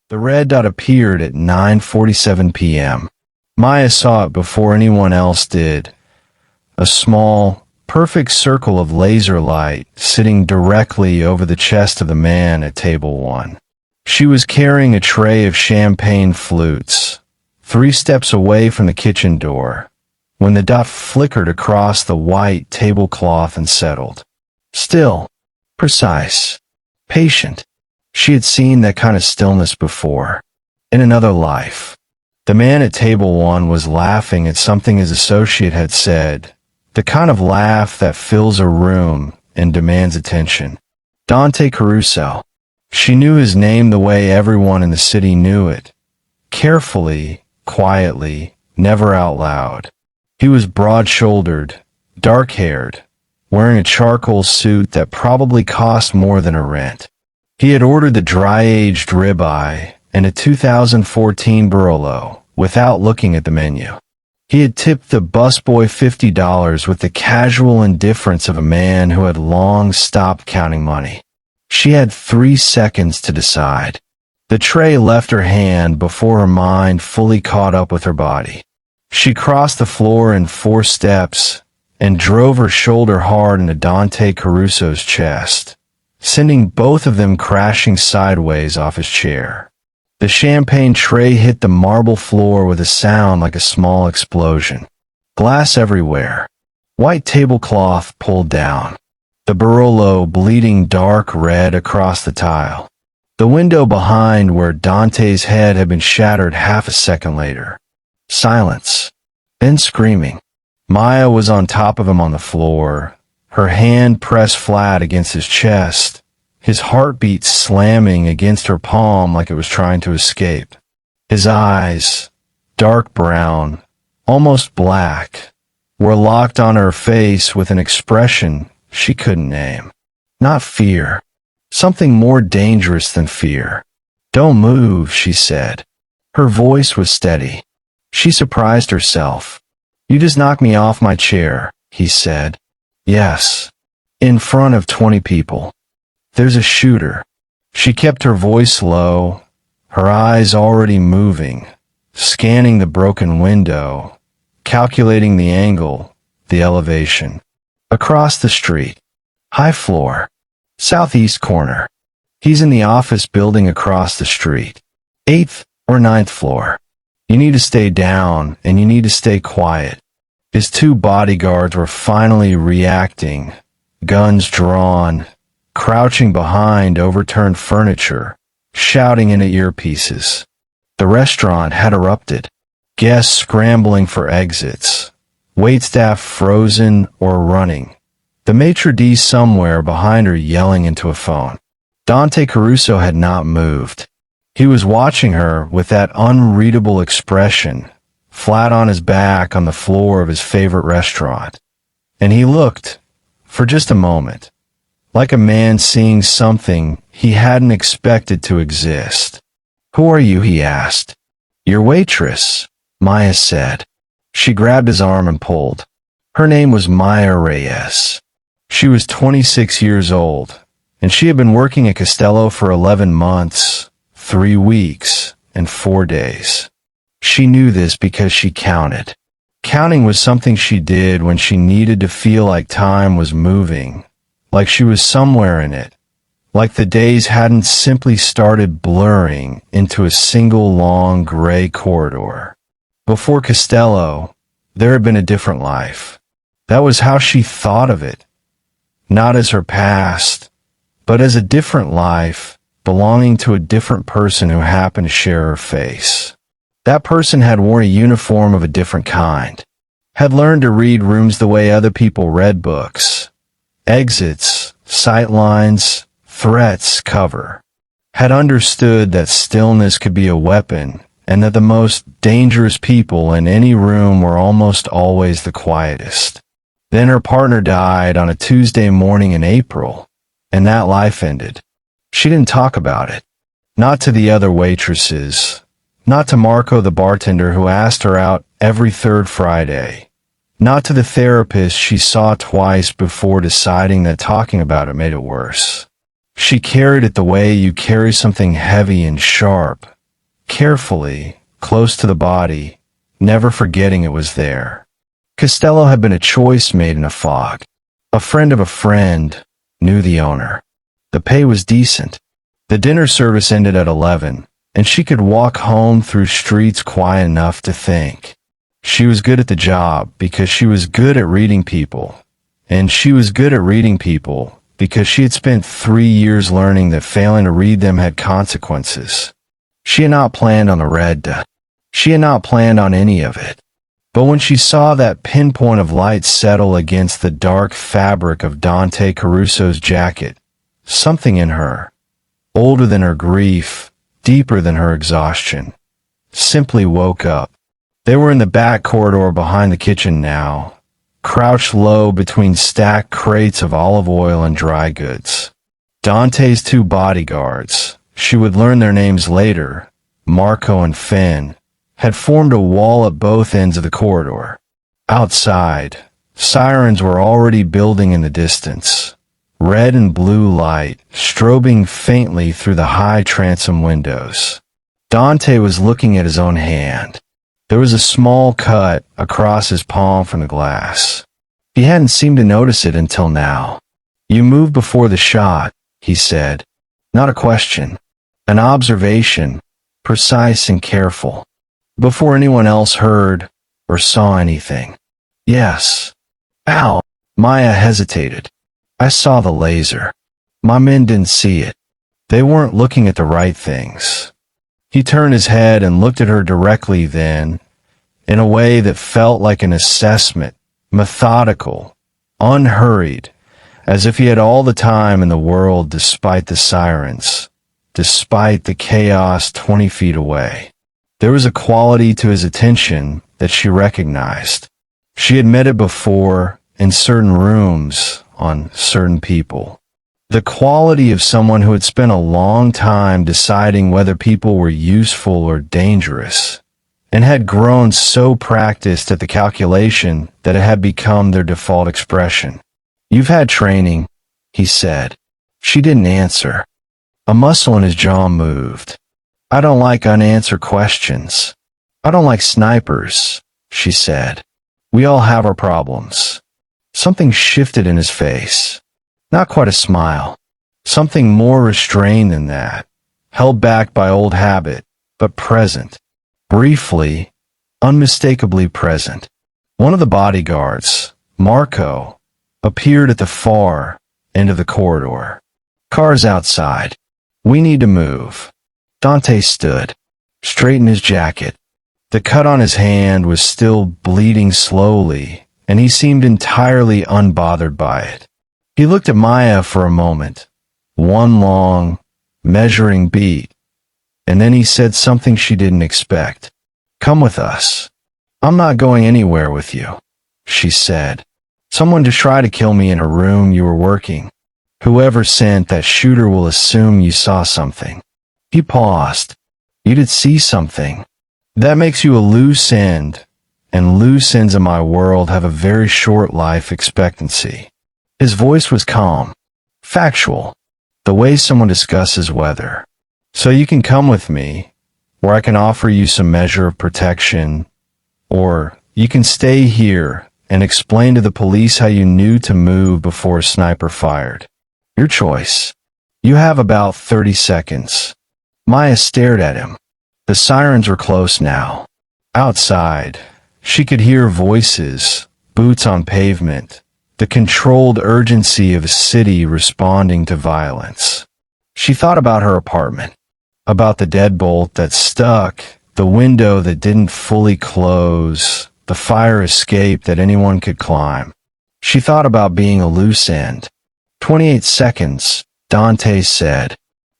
The red dot appeared at 9:47 p.m. Maya saw it before anyone else did. A small, perfect circle of laser light sitting directly over the chest of the man at table 1. She was carrying a tray of champagne flutes, 3 steps away from the kitchen door, when the dot flickered across the white tablecloth and settled. Still, precise, patient. She had seen that kind of stillness before, in another life. The man at table 1 was laughing at something his associate had said, the kind of laugh that fills a room and demands attention. Dante Caruso. She knew his name the way everyone in the city knew it. Carefully, quietly, never out loud. He was broad-shouldered, dark-haired, wearing a charcoal suit that probably cost more than a rent. He had ordered the dry-aged ribeye and a 2014 Barolo without looking at the menu. He had tipped the busboy $50 with the casual indifference of a man who had long stopped counting money. She had 3 seconds to decide. The tray left her hand before her mind fully caught up with her body. She crossed the floor in 4 steps and drove her shoulder hard into Dante Caruso's chest, sending both of them crashing sideways off his chair. The champagne tray hit the marble floor with a sound like a small explosion. Glass everywhere. White tablecloth pulled down. The Barolo bleeding dark red across the tile. The window behind where Dante's head had been shattered half a second later. Silence. Then screaming. Maya was on top of him on the floor, her hand pressed flat against his chest, his heartbeat slamming against her palm like it was trying to escape. His eyes, dark brown, almost black, were locked on her face with an expression she couldn't name. Not fear. Something more dangerous than fear. "Don't move," she said. Her voice was steady. She surprised herself. "You just knocked me off my chair," he said. "Yes. In front of 20 people. There's a shooter." She kept her voice low, her eyes already moving, scanning the broken window, calculating the angle, the elevation. Across the street. High floor. Southeast corner. He's in the office building across the street. 8th or 9th floor. You need to stay down, and you need to stay quiet. His 2 bodyguards were finally reacting, guns drawn, crouching behind overturned furniture, shouting into earpieces. The restaurant had erupted. Guests scrambling for exits. Waitstaff frozen or running. The maitre d' somewhere behind her yelling into a phone. Dante Caruso had not moved. He was watching her with that unreadable expression, flat on his back on the floor of his favorite restaurant. And he looked, for just a moment, like a man seeing something he hadn't expected to exist. "Who are you?" he asked. "Your waitress," Maya said. She grabbed his arm and pulled. Her name was Maya Reyes. She was 26 years old, and she had been working at Costello for 11 months, 3 weeks, and 4 days. She knew this because she counted. Counting was something she did when she needed to feel like time was moving, like she was somewhere in it, like the days hadn't simply started blurring into a single long gray corridor. Before Costello, there had been a different life. That was how she thought of it. Not as her past, but as a different life, belonging to a different person who happened to share her face. That person had worn a uniform of a different kind, had learned to read rooms the way other people read books. Exits, sightlines, threats, cover. Had understood that stillness could be a weapon, and that the most dangerous people in any room were almost always the quietest. Then her partner died on a Tuesday morning in April, and that life ended. She didn't talk about it. Not to the other waitresses. Not to Marco the bartender who asked her out every 3rd Friday. Not to the therapist she saw twice before deciding that talking about it made it worse. She carried it the way you carry something heavy and sharp, carefully, close to the body, never forgetting it was there. Costello had been a choice made in a fog. A friend of a friend knew the owner. The pay was decent. The dinner service ended at 11, and she could walk home through streets quiet enough to think. She was good at the job because she was good at reading people, and she was good at reading people because she had spent 3 years learning that failing to read them had consequences. She had not planned on the red. She had not planned on any of it. But when she saw that pinpoint of light settle against the dark fabric of Dante Caruso's jacket, something in her, older than her grief, deeper than her exhaustion, simply woke up. They were in the back corridor behind the kitchen now, crouched low between stacked crates of olive oil and dry goods. Dante's 2 bodyguards, she would learn their names later, Marco and Finn, had formed a wall at both ends of the corridor. Outside, sirens were already building in the distance, red and blue light strobing faintly through the high transom windows. Dante was looking at his own hand. There was a small cut across his palm from the glass. He hadn't seemed to notice it until now. "You moved before the shot," he said. Not a question. An observation, precise and careful. Before anyone else heard or saw anything. "Yes." "Ow." Maya hesitated. "I saw the laser. My men didn't see it. They weren't looking at the right things." He turned his head and looked at her directly then, in a way that felt like an assessment, methodical, unhurried, as if he had all the time in the world despite the sirens, despite the chaos 20 feet away. There was a quality to his attention that she recognized. She had met it before in certain rooms on certain people. The quality of someone who had spent a long time deciding whether people were useful or dangerous, and had grown so practiced at the calculation that it had become their default expression. "You've had training," he said. She didn't answer. A muscle in his jaw moved. "I don't like unanswered questions. I don't like snipers," she said. "We all have our problems." Something shifted in his face. Not quite a smile. Something more restrained than that. Held back by old habit, but present. Briefly, unmistakably present. One of the bodyguards, Marco, appeared at the far end of the corridor. "Car's outside. We need to move." Dante stood, straightened his jacket. The cut on his hand was still bleeding slowly, and he seemed entirely unbothered by it. He looked at Maya for a moment, one long, measuring beat, and then he said something she didn't expect. "Come with us." "I'm not going anywhere with you," she said. "Someone to try to kill me in a room you were working. Whoever sent that shooter will assume you saw something." He paused. "You did see something. That makes you a loose end, and loose ends in my world have a very short life expectancy." His voice was calm, factual, the way someone discusses weather. "So you can come with me, or I can offer you some measure of protection, or you can stay here and explain to the police how you knew to move before a sniper fired. Your choice. You have about 30 seconds. Maya stared at him. The sirens were close now. Outside, she could hear voices, boots on pavement, the controlled urgency of a city responding to violence. She thought about her apartment, about the deadbolt that stuck, the window that didn't fully close, the fire escape that anyone could climb. She thought about being a loose end. 28 seconds, Dante said.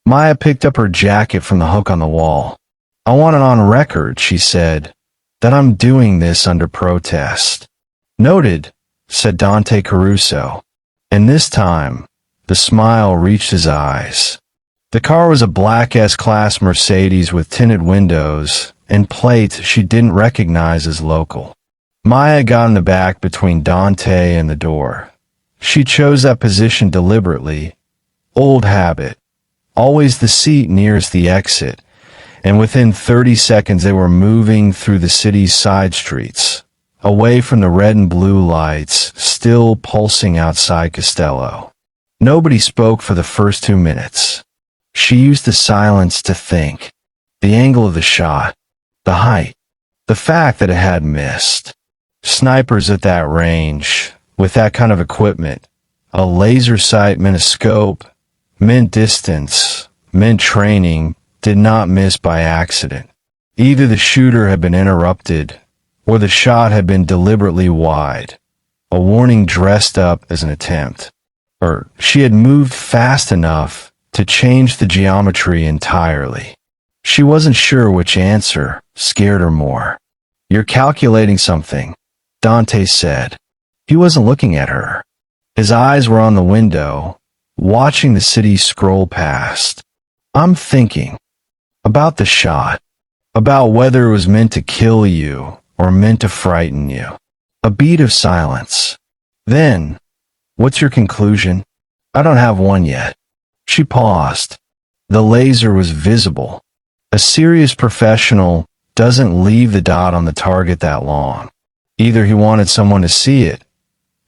Maya picked up her jacket from the hook on the wall. "I want it on record," she said, "that I'm doing this under protest." "Noted," said Dante Caruso. And this time, the smile reached his eyes. The car was a black S-Class Mercedes with tinted windows and plates she didn't recognize as local. Maya got in the back between Dante and the door. She chose that position deliberately. Old habit. Always the seat nearest the exit, and within 30 seconds they were moving through the city's side streets, away from the red and blue lights still pulsing outside Costello. Nobody spoke for the first 2 minutes. She used the silence to think. The angle of the shot, the height, the fact that it had missed. Snipers at that range, with that kind of equipment, a laser sight meant a scope, meant distance, meant training, did not miss by accident. Either the shooter had been interrupted, or the shot had been deliberately wide, a warning dressed up as an attempt. Or she had moved fast enough to change the geometry entirely. She wasn't sure which answer scared her more. "You're calculating something," Dante said. He wasn't looking at her. His eyes were on the window, watching the city scroll past. "I'm thinking about the shot, about whether it was meant to kill you or meant to frighten you." A beat of silence. Then, "What's your conclusion?" "I don't have one yet." She paused. The laser was visible. A serious professional doesn't leave the dot on the target that long. Either he wanted someone to see it,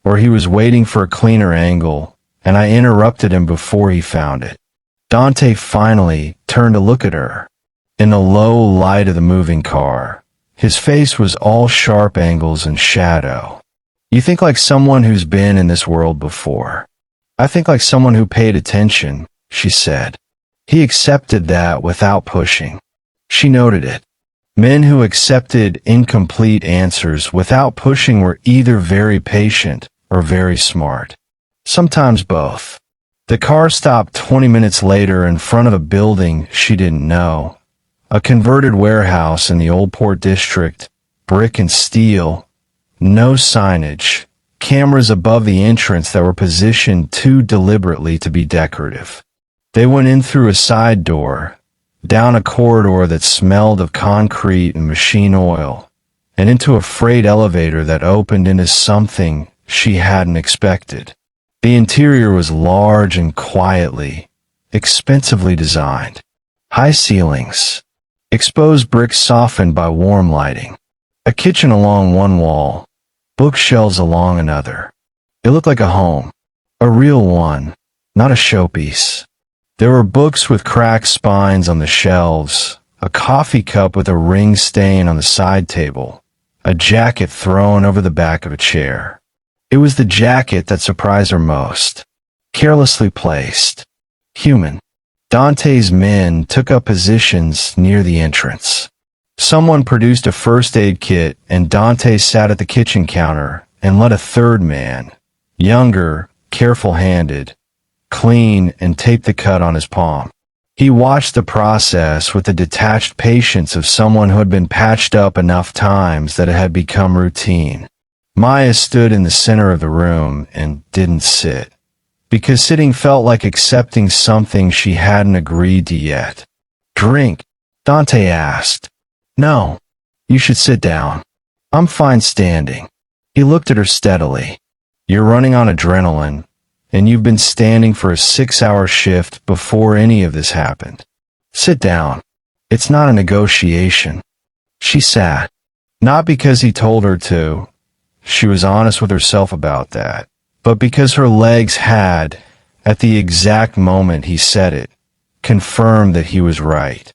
or he was waiting for a cleaner angle, and I interrupted him before he found it. Dante finally turned to look at her. In the low light of the moving car, his face was all sharp angles and shadow. "You think like someone who's been in this world before." "I think like someone who paid attention," she said. He accepted that without pushing. She noted it. Men who accepted incomplete answers without pushing were either very patient or very smart. Sometimes both. The car stopped 20 minutes later in front of a building she didn't know. A converted warehouse in the Old Port District, brick and steel, no signage, cameras above the entrance that were positioned too deliberately to be decorative. They went in through a side door, down a corridor that smelled of concrete and machine oil, and into a freight elevator that opened into something she hadn't expected. The interior was large and quietly, expensively designed. High ceilings, exposed bricks softened by warm lighting, a kitchen along one wall, bookshelves along another. It looked like a home, a real one, not a showpiece. There were books with cracked spines on the shelves, a coffee cup with a ring stain on the side table, a jacket thrown over the back of a chair. It was the jacket that surprised her most. Carelessly placed. Human. Dante's men took up positions near the entrance. Someone produced a first aid kit, and Dante sat at the kitchen counter and let a third man, younger, careful-handed, clean and tape the cut on his palm. He watched the process with the detached patience of someone who had been patched up enough times that it had become routine. Maya stood in the center of the room and didn't sit, because sitting felt like accepting something she hadn't agreed to yet. "Drink?" Dante asked. "No. You should sit down." "I'm fine standing." He looked at her steadily. "You're running on adrenaline, and you've been standing for a 6-hour shift before any of this happened. Sit down. It's not a negotiation." She sat. Not because he told her to. She was honest with herself about that. But because her legs had, at the exact moment he said it, confirmed that he was right.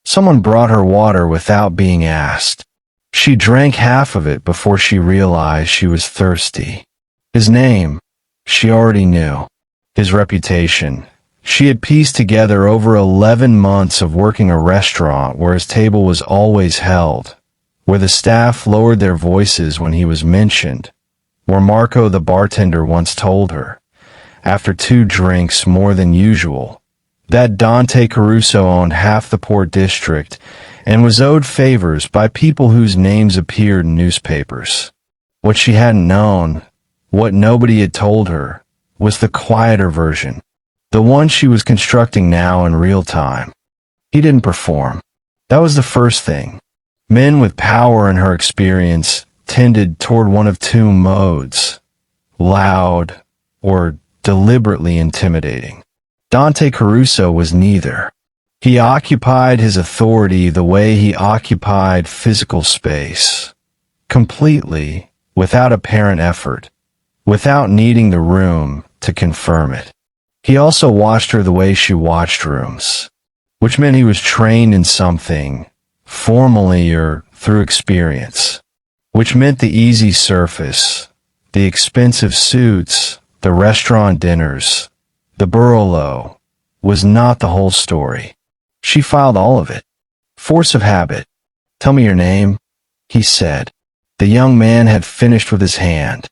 Someone brought her water without being asked. She drank half of it before she realized she was thirsty. His name, she already knew. His reputation. She had pieced together over 11 months of working a restaurant where his table was always held, where the staff lowered their voices when he was mentioned, where Marco the bartender once told her, after 2 drinks more than usual, that Dante Caruso owned half the Port District and was owed favors by people whose names appeared in newspapers. What she hadn't known, what nobody had told her, was the quieter version, the one she was constructing now in real time. He didn't perform. That was the first thing. Men with power in her experience tended toward one of 2 modes, loud or deliberately intimidating. Dante Caruso was neither. He occupied his authority the way he occupied physical space, completely, without apparent effort, without needing the room to confirm it. He also watched her the way she watched rooms, which meant he was trained in something, formally or through experience, which meant the easy surface, the expensive suits, the restaurant dinners, the burlo, was not the whole story. She filed all of it. Force of habit. "Tell me your name," he said. The young man had finished with his hand.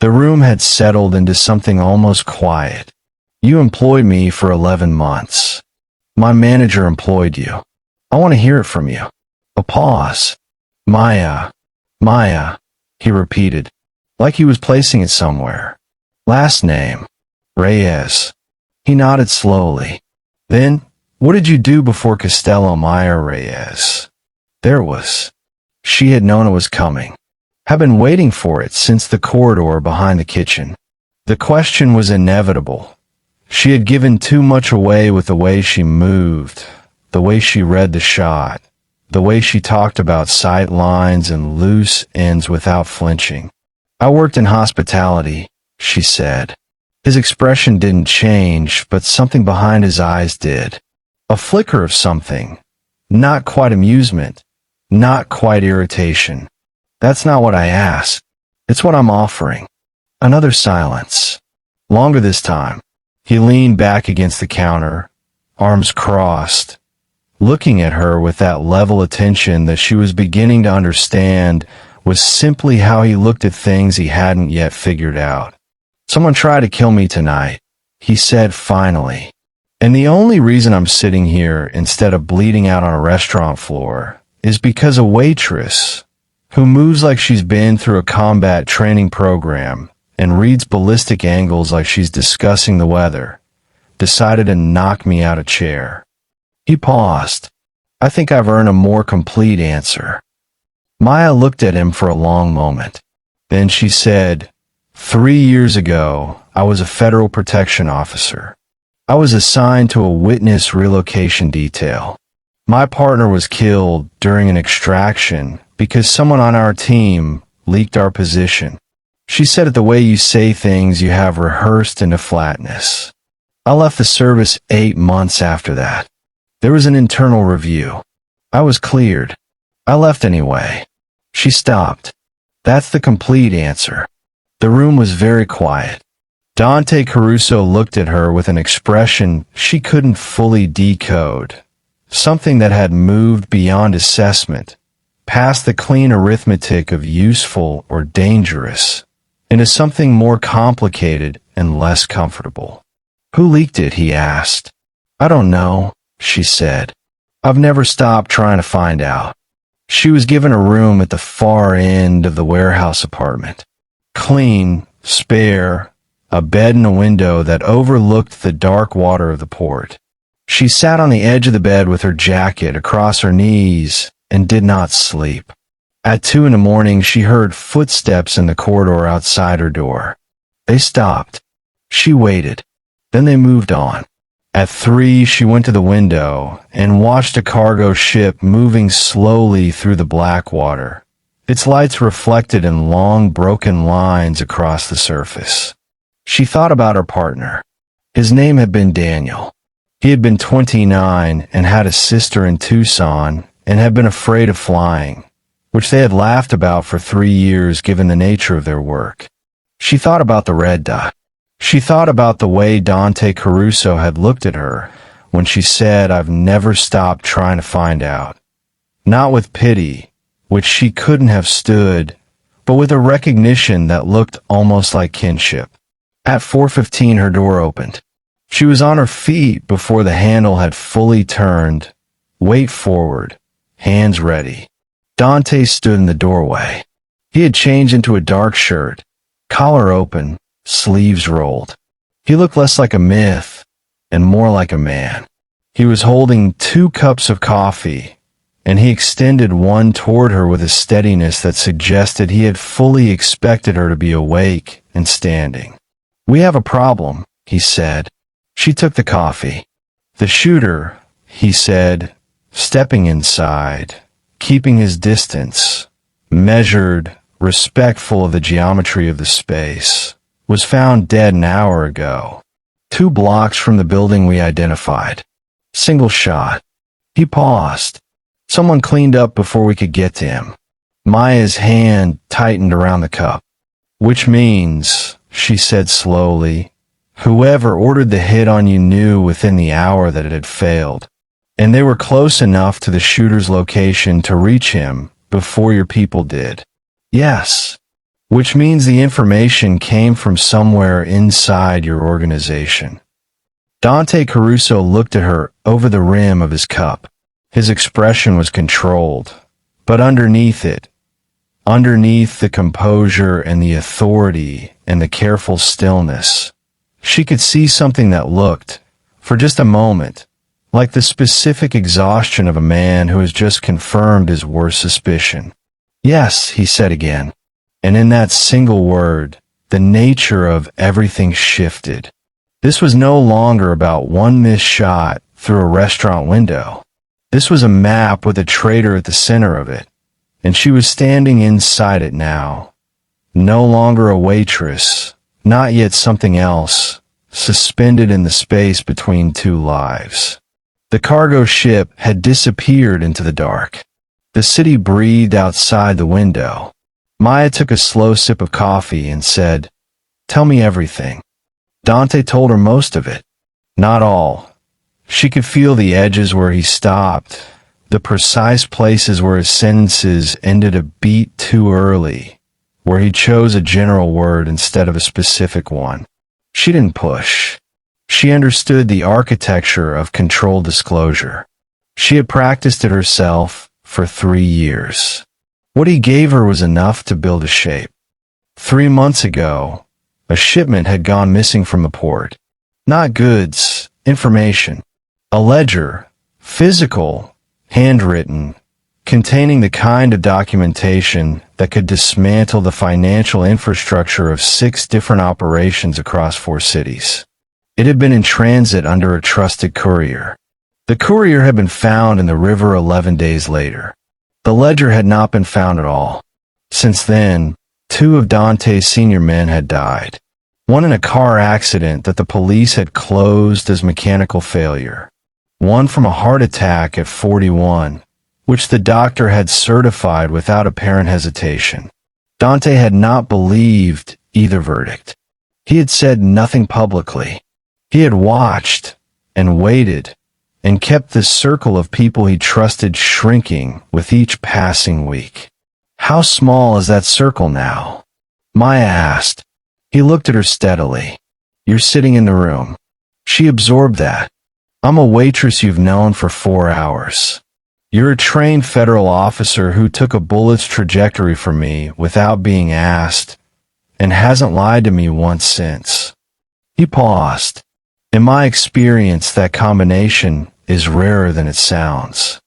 The room had settled into something almost quiet. "You employed me for 11 months. My manager employed you. I want to hear it from you." A pause. Maya, he repeated, like he was placing it somewhere. "Last name, Reyes." He nodded slowly. "Then, what did you do before Costello Maya Reyes?" There it was. She had known it was coming. Had been waiting for it since the corridor behind the kitchen. The question was inevitable. She had given too much away with the way she moved, the way she read the shot, the way she talked about sight lines and loose ends without flinching. "I worked in hospitality," she said. His expression didn't change, but something behind his eyes did. A flicker of something. Not quite amusement. Not quite irritation. "That's not what I asked. It's what I'm offering." Another silence. Longer this time. He leaned back against the counter, arms crossed, looking at her with that level attention that she was beginning to understand was simply how he looked at things he hadn't yet figured out. "Someone tried to kill me tonight," he said finally. "And the only reason I'm sitting here instead of bleeding out on a restaurant floor is because a waitress, who moves like she's been through a combat training program and reads ballistic angles like she's discussing the weather, decided to knock me out of chair." He paused. "I think I've earned a more complete answer." Maya looked at him for a long moment. Then she said, 3 years ago, I was a federal protection officer. I was assigned to a witness relocation detail. My partner was killed during an extraction because someone on our team leaked our position. She said it the way you say things you have rehearsed into flatness. I left the service 8 months after that. There was an internal review. I was cleared. I left anyway. She stopped. That's the complete answer. The room was very quiet. Dante Caruso looked at her with an expression she couldn't fully decode. Something that had moved beyond assessment, past the clean arithmetic of useful or dangerous, into something more complicated and less comfortable. "Who leaked it?" he asked. "I don't know," she said. "I've never stopped trying to find out." She was given a room at the far end of the warehouse apartment. Clean, spare, a bed and a window that overlooked the dark water of the port. She sat on the edge of the bed with her jacket across her knees and did not sleep. At 2 a.m, she heard footsteps in the corridor outside her door. They stopped. She waited. Then they moved on. At 3, she went to the window and watched a cargo ship moving slowly through the black water, its lights reflected in long broken lines across the surface. She thought about her partner. His name had been Daniel. He had been 29 and had a sister in Tucson and had been afraid of flying, which they had laughed about for 3 years given the nature of their work. She thought about the red dot. She thought about the way Dante Caruso had looked at her when she said, "I've never stopped trying to find out." Not with pity, which she couldn't have stood, but with a recognition that looked almost like kinship. At 4:15, her door opened. She was on her feet before the handle had fully turned, weight forward, hands ready. Dante stood in the doorway. He had changed into a dark shirt, collar open, sleeves rolled. He looked less like a myth and more like a man. He was holding 2 cups of coffee, and he extended one toward her with a steadiness that suggested he had fully expected her to be awake and standing. "We have a problem," he said. She took the coffee. "The shooter," he said, stepping inside, keeping his distance, measured, respectful of the geometry of the space, was found dead an hour ago, 2 blocks from the building we identified. Single shot. He paused. Someone cleaned up before we could get to him. Maya's hand tightened around the cup. Which means, she said slowly, whoever ordered the hit on you knew within the hour that it had failed, and they were close enough to the shooter's location to reach him before your people did. Yes. Which means the information came from somewhere inside your organization. Dante Caruso looked at her over the rim of his cup. His expression was controlled, but underneath it, underneath the composure and the authority and the careful stillness, she could see something that looked, for just a moment, like the specific exhaustion of a man who has just confirmed his worst suspicion. Yes, he said again. And in that single word, the nature of everything shifted. This was no longer about one missed shot through a restaurant window. This was a map with a traitor at the center of it, and she was standing inside it now. No longer a waitress, not yet something else, suspended in the space between 2 lives. The cargo ship had disappeared into the dark. The city breathed outside the window. Maya took a slow sip of coffee and said, "Tell me everything." Dante told her most of it. Not all. She could feel the edges where he stopped, the precise places where his sentences ended a beat too early, where he chose a general word instead of a specific one. She didn't push. She understood the architecture of controlled disclosure. She had practiced it herself for 3 years. What he gave her was enough to build a shape. 3 months ago, a shipment had gone missing from the port. Not goods, information. A ledger, physical, handwritten, containing the kind of documentation that could dismantle the financial infrastructure of 6 different operations across 4 cities. It had been in transit under a trusted courier. The courier had been found in the river 11 days later. The ledger had not been found at all. Since then, 2 of Dante's senior men had died. One in a car accident that the police had closed as mechanical failure. One from a heart attack at 41, which the doctor had certified without apparent hesitation. Dante had not believed either verdict. He had said nothing publicly. He had watched and waited and kept this circle of people he trusted shrinking with each passing week. How small is that circle now? Maya asked. He looked at her steadily. You're sitting in the room. She absorbed that. I'm a waitress you've known for 4 hours. You're a trained federal officer who took a bullet's trajectory from me without being asked and hasn't lied to me once since. He paused. In my experience, that combination is rarer than it sounds.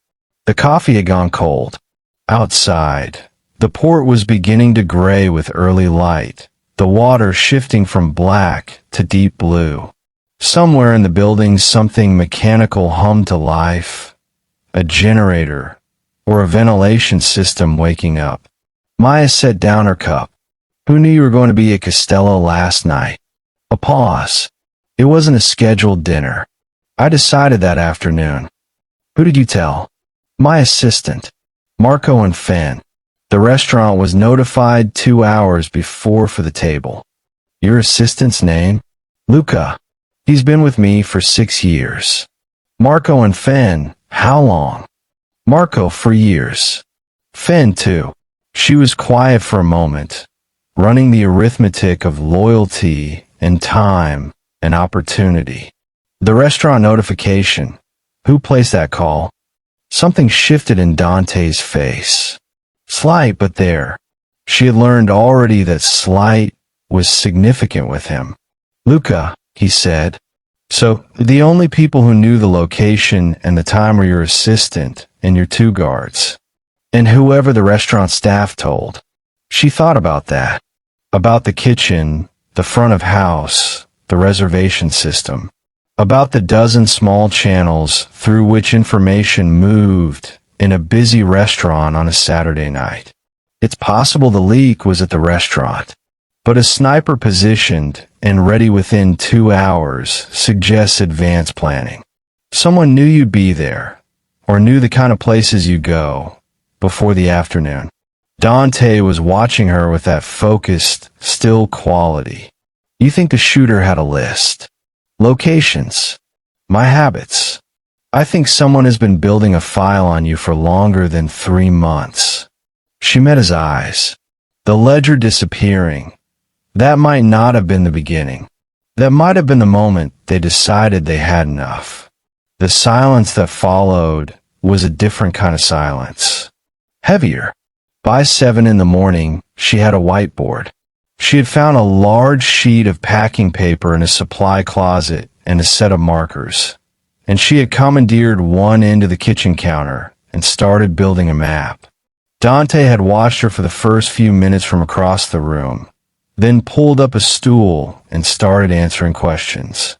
The coffee had gone cold. Outside, the port was beginning to gray with early light, the water shifting from black to deep blue. Somewhere in the building, something mechanical hummed to life, a generator or a ventilation system waking up. Maya set down her cup. Who knew you were going to be at Costello last night? A pause. It wasn't a scheduled dinner. I decided that afternoon. Who did you tell? My assistant, Marco and Fenn. The restaurant was notified 2 hours before for the table. Your assistant's name? Luca. He's been with me for 6 years. Marco and Fenn, how long? Marco for years. Fenn too. She was quiet for a moment, running the arithmetic of loyalty and time and opportunity. The restaurant notification. Who placed that call? Something shifted in Dante's face. Slight, but there. She had learned already that slight was significant with him. Luca, he said. So, the only people who knew the location and the time were your assistant and your 2 guards. And whoever the restaurant staff told. She thought about that. About the kitchen, the front of house, the reservation system. about the dozen small channels through which information moved in a busy restaurant on a Saturday night. It's possible the leak was at the restaurant, but a sniper positioned and ready within 2 hours suggests advanced planning. Someone knew you'd be there, or knew the kind of places you go, before the afternoon. Dante was watching her with that focused, still quality. You think the shooter had a list? Locations. My habits. I think someone has been building a file on you for longer than 3 months. She met his eyes. The ledger disappearing. That might not have been the beginning. That might have been the moment they decided they had enough. The silence that followed was a different kind of silence. Heavier. By 7 in the morning, she had a whiteboard. She had found a large sheet of packing paper in a supply closet and a set of markers, and she had commandeered one end of the kitchen counter and started building a map. Dante had watched her for the first few minutes from across the room, then pulled up a stool and started answering questions.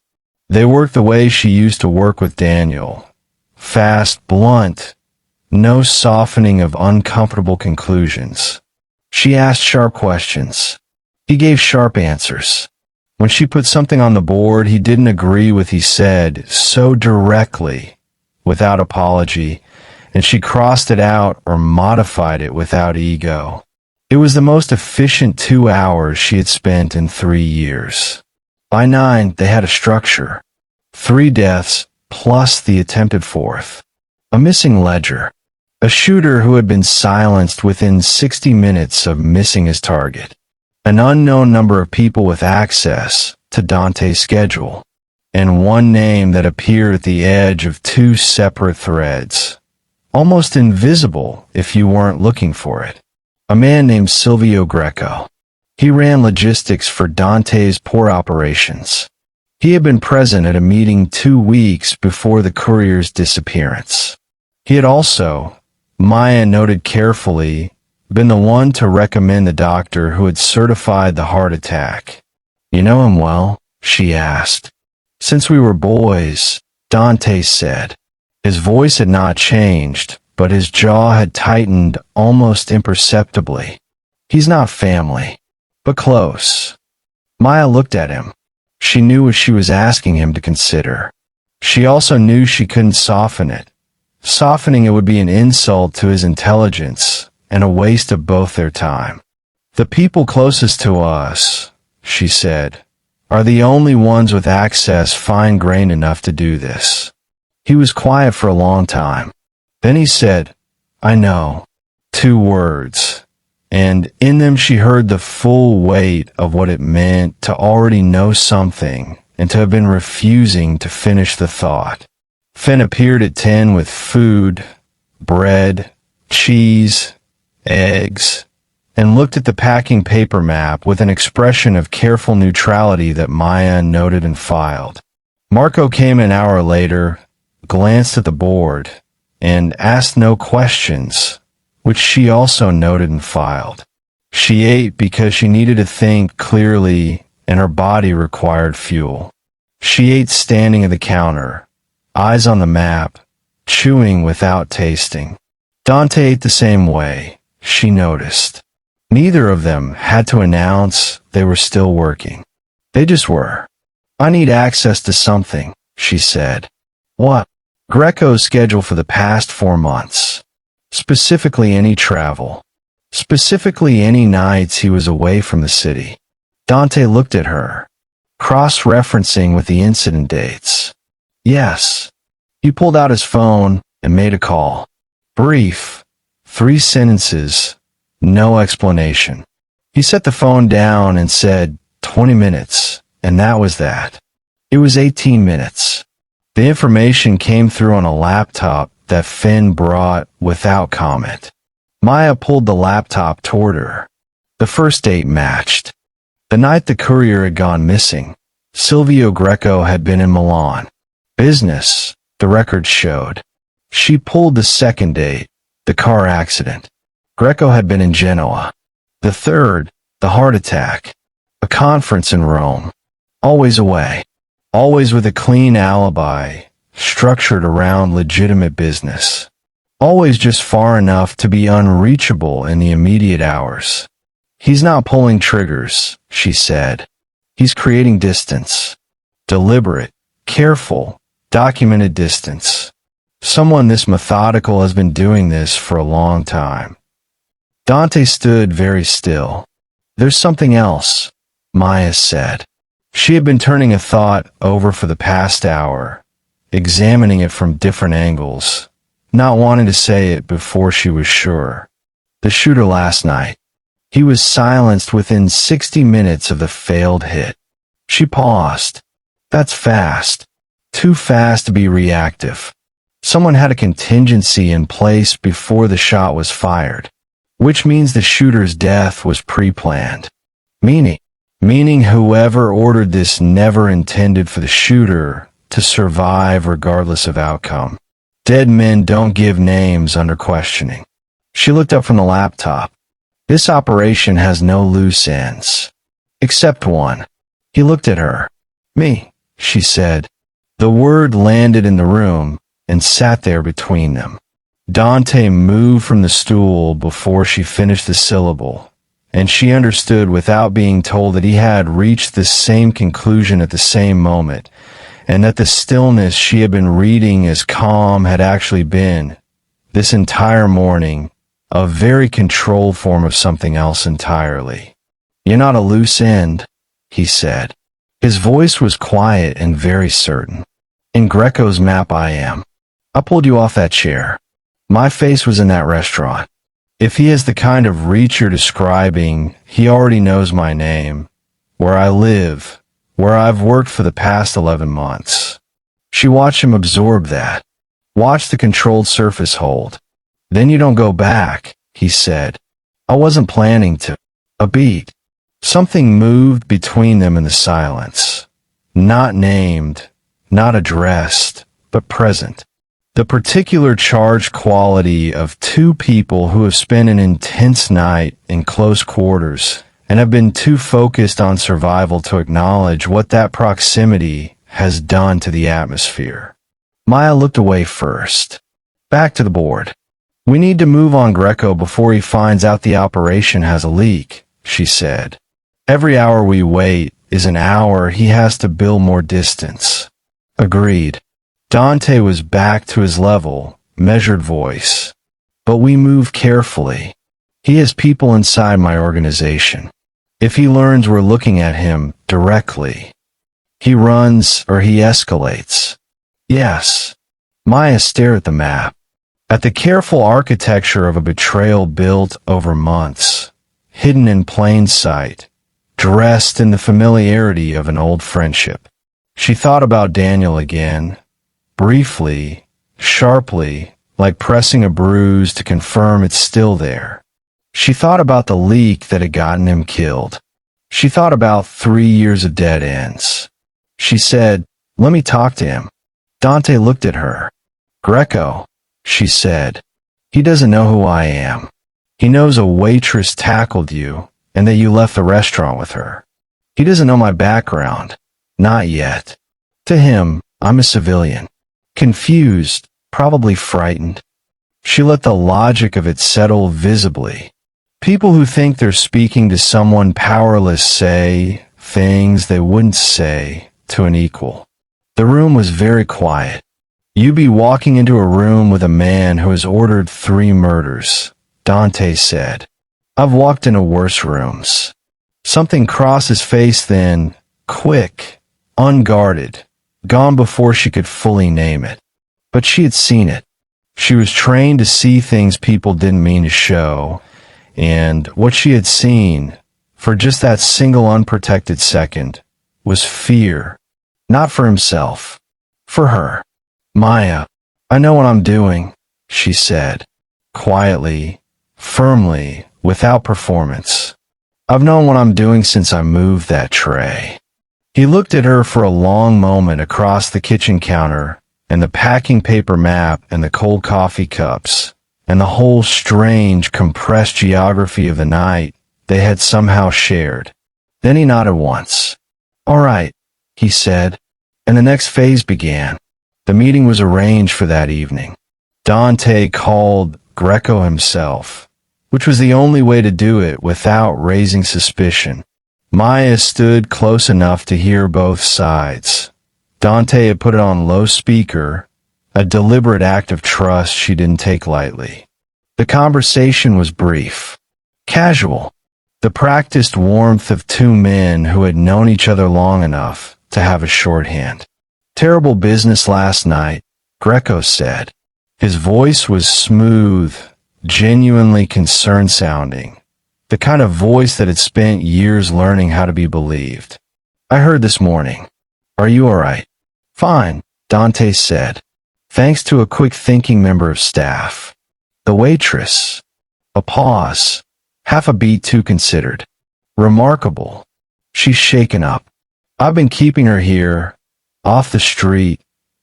They worked the way she used to work with Daniel. Fast, blunt, no softening of uncomfortable conclusions. She asked sharp questions. He gave sharp answers. When she put something on the board he didn't agree with, he said so directly, without apology, and she crossed it out or modified it without ego. It was the most efficient 2 hours she had spent in 3 years. By 9, they had a structure. 3 deaths, plus the attempted 4th. A missing ledger. A shooter who had been silenced within 60 minutes of missing his target. An unknown number of people with access to Dante's schedule. And one name that appeared at the edge of 2 separate threads. Almost invisible if you weren't looking for it. A man named Silvio Greco. He ran logistics for Dante's port operations. He had been present at a meeting 2 weeks before the courier's disappearance. He had also, Maya noted carefully, been the one to recommend the doctor who had certified the heart attack. You know him well? She asked. Since we were boys, Dante said. His voice had not changed, but his jaw had tightened almost imperceptibly. He's not family, but close. Maya looked at him. She knew what she was asking him to consider. She also knew she couldn't soften it. Softening it would be an insult to his intelligence and a waste of both their time. The people closest to us, she said, are the only ones with access fine-grained enough to do this. He was quiet for a long time. Then he said, I know. 2 words. And in them she heard the full weight of what it meant to already know something and to have been refusing to finish the thought. Finn appeared at 10 with food, bread, cheese, eggs, and looked at the packing paper map with an expression of careful neutrality that Maya noted and filed. Marco came an hour later, glanced at the board, and asked no questions, which she also noted and filed. She ate because she needed to think clearly and her body required fuel. She ate standing at the counter, eyes on the map, chewing without tasting. Dante ate the same way, she noticed. Neither of them had to announce they were still working. They just were. I need access to something, she said. What? Greco's schedule for the past 4 months. Specifically any travel. Specifically any nights he was away from the city. Dante looked at her, cross-referencing with the incident dates. Yes. He pulled out his phone and made a call. Brief. 3 sentences. No explanation. He set the phone down and said, 20 minutes, and that was that. It was 18 minutes. The information came through on a laptop that Finn brought without comment. Maya pulled the laptop toward her. The first date matched. The night the courier had gone missing, Silvio Greco had been in Milan. Business, the records showed. She pulled the second date, the car accident. Greco had been in Genoa. The third, the heart attack. A conference in Rome. Always away. always with a clean alibi, structured around legitimate business. Always just far enough to be unreachable in the immediate hours. He's not pulling triggers, she said. He's creating distance. Deliberate, careful, documented distance. Someone this methodical has been doing this for a long time. Dante stood very still. There's something else, Maya said. She had been turning a thought over for the past hour, examining it from different angles, not wanting to say it before she was sure. The shooter last night. He was silenced within 60 minutes of the failed hit. She paused. That's fast. Too fast to be reactive. Someone had a contingency in place before the shot was fired, which means the shooter's death was pre-planned. Meaning whoever ordered this never intended for the shooter to survive regardless of outcome. Dead men don't give names under questioning. She looked up from the laptop. This operation has no loose ends. Except one. He looked at her. Me, she said. The word landed in the room and sat there between them. Dante moved from the stool before she finished the syllable, and she understood without being told that he had reached the same conclusion at the same moment, and that the stillness she had been reading as calm had actually been, this entire morning, a very controlled form of something else entirely. You're not a loose end, he said. His voice was quiet and very certain. In Greco's map I am. I pulled you off that chair. My face was in that restaurant. If he is the kind of reach you're describing, he already knows my name, where I live, where I've worked for the past 11 months. She watched him absorb that. Watch the controlled surface hold. Then you don't go back, he said. I wasn't planning to. A beat. Something moved between them in the silence. Not named, not addressed, but present. The particular charged quality of two people who have spent an intense night in close quarters and have been too focused on survival to acknowledge what that proximity has done to the atmosphere. Maya looked away first. Back to the board. We need to move on Greco before he finds out the operation has a leak, she said. Every hour we wait is an hour he has to build more distance. Agreed. Dante was back to his level, measured voice. But we move carefully. He has people inside my organization. If he learns we're looking at him directly, he runs or he escalates. Yes. Maya stared at the map, at the careful architecture of a betrayal built over months, hidden in plain sight, dressed in the familiarity of an old friendship. She thought about Daniel again. Briefly, sharply, like pressing a bruise to confirm it's still there. She thought about the leak that had gotten him killed. She thought about 3 years of dead ends. She said, "Let me talk to him." Dante looked at her. "Greco," she said. "He doesn't know who I am. He knows a waitress tackled you and that you left the restaurant with her. He doesn't know my background. Not yet. To him, I'm a civilian. Confused, probably frightened." She let the logic of it settle visibly. People who think they're speaking to someone powerless say things they wouldn't say to an equal. The room was very quiet. You'd be walking into a room with a man who has ordered 3 murders, Dante said. I've walked into worse rooms. Something crossed his face then, quick, unguarded, gone before she could fully name it. But she had seen it. She was trained to see things people didn't mean to show, and what she had seen, for just that single unprotected second, was fear. Not for himself. For her. "Maya, I know what I'm doing," she said, quietly, firmly, without performance. "I've known what I'm doing since I moved that tray." He looked at her for a long moment across the kitchen counter, and the packing paper map and the cold coffee cups, and the whole strange, compressed geography of the night they had somehow shared. Then he nodded once. "All right," he said. And the next phase began. The meeting was arranged for that evening. Dante called Greco himself, which was the only way to do it without raising suspicion. Maya stood close enough to hear both sides. Dante had put it on low speaker, a deliberate act of trust she didn't take lightly. The conversation was brief, casual, the practiced warmth of two men who had known each other long enough to have a shorthand. "Terrible business last night," Greco said. His voice was smooth, genuinely concerned-sounding, the kind of voice that had spent years learning how to be believed. "I heard this morning. Are you all right?" "Fine," Dante said, thanks to a quick-thinking member of staff. "The waitress." A pause, half a beat too considered. "Remarkable. She's shaken up. I've been keeping her here, off the street,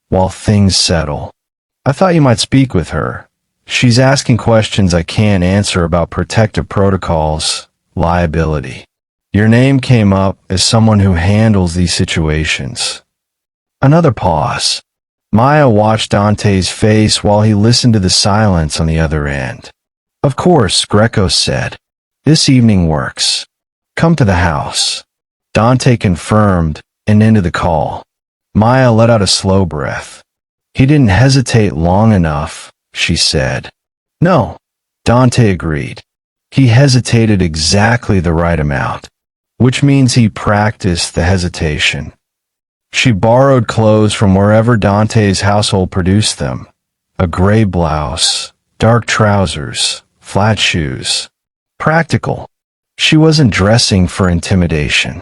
while things settle. I thought you might speak with her. She's asking questions I can't answer about protective protocols, liability. Your name came up as someone who handles these situations." Another pause. Maya watched Dante's face while he listened to the silence on the other end. "Of course," Greco said. "This evening works. Come to the house." Dante confirmed and ended the call. Maya let out a slow breath. "He didn't hesitate long enough," she said. "No," Dante agreed. "He hesitated exactly the right amount, which means he practiced the hesitation." She borrowed clothes from wherever Dante's household produced them. A gray blouse, dark trousers, flat shoes. Practical. She wasn't dressing for intimidation.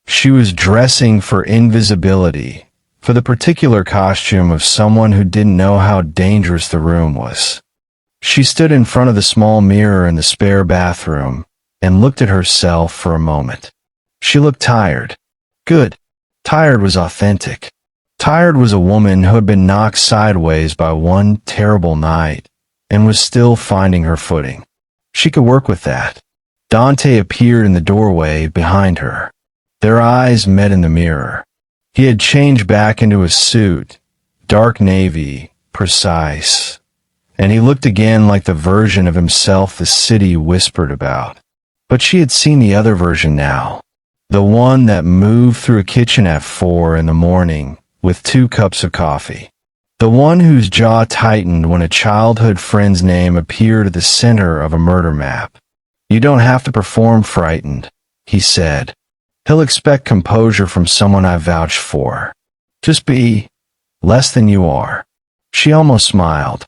She was dressing for invisibility, for the particular costume of someone who didn't know how dangerous the room was. She stood in front of the small mirror in the spare bathroom and looked at herself for a moment. She looked tired. Good. Tired was authentic. Tired was a woman who had been knocked sideways by one terrible night and was still finding her footing. She could work with that. Dante appeared in the doorway behind her. Their eyes met in the mirror. He had changed back into his suit, dark navy, precise, and he looked again like the version of himself the city whispered about. But she had seen the other version now, the one that moved through a kitchen at 4 in the morning with 2 cups of coffee, the one whose jaw tightened when a childhood friend's name appeared at the center of a murder map. "You don't have to perform frightened," he said. "He'll expect composure from someone I vouch for. Just be less than you are." She almost smiled.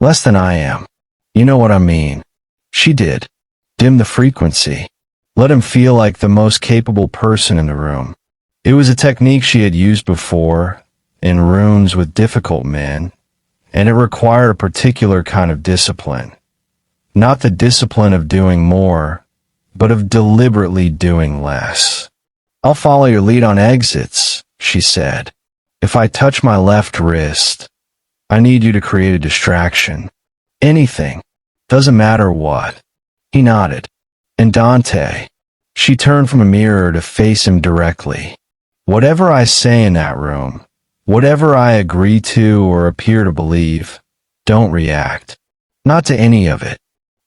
"Less than I am. You know what I mean." She did. Dim the frequency. Let him feel like the most capable person in the room. It was a technique she had used before, in rooms with difficult men, and it required a particular kind of discipline. Not the discipline of doing more, but of deliberately doing less. "I'll follow your lead on exits," she said. "If I touch my left wrist, I need you to create a distraction. Anything. Doesn't matter what." He nodded. "And Dante." She turned from a mirror to face him directly. "Whatever I say in that room, whatever I agree to or appear to believe, don't react. Not to any of it."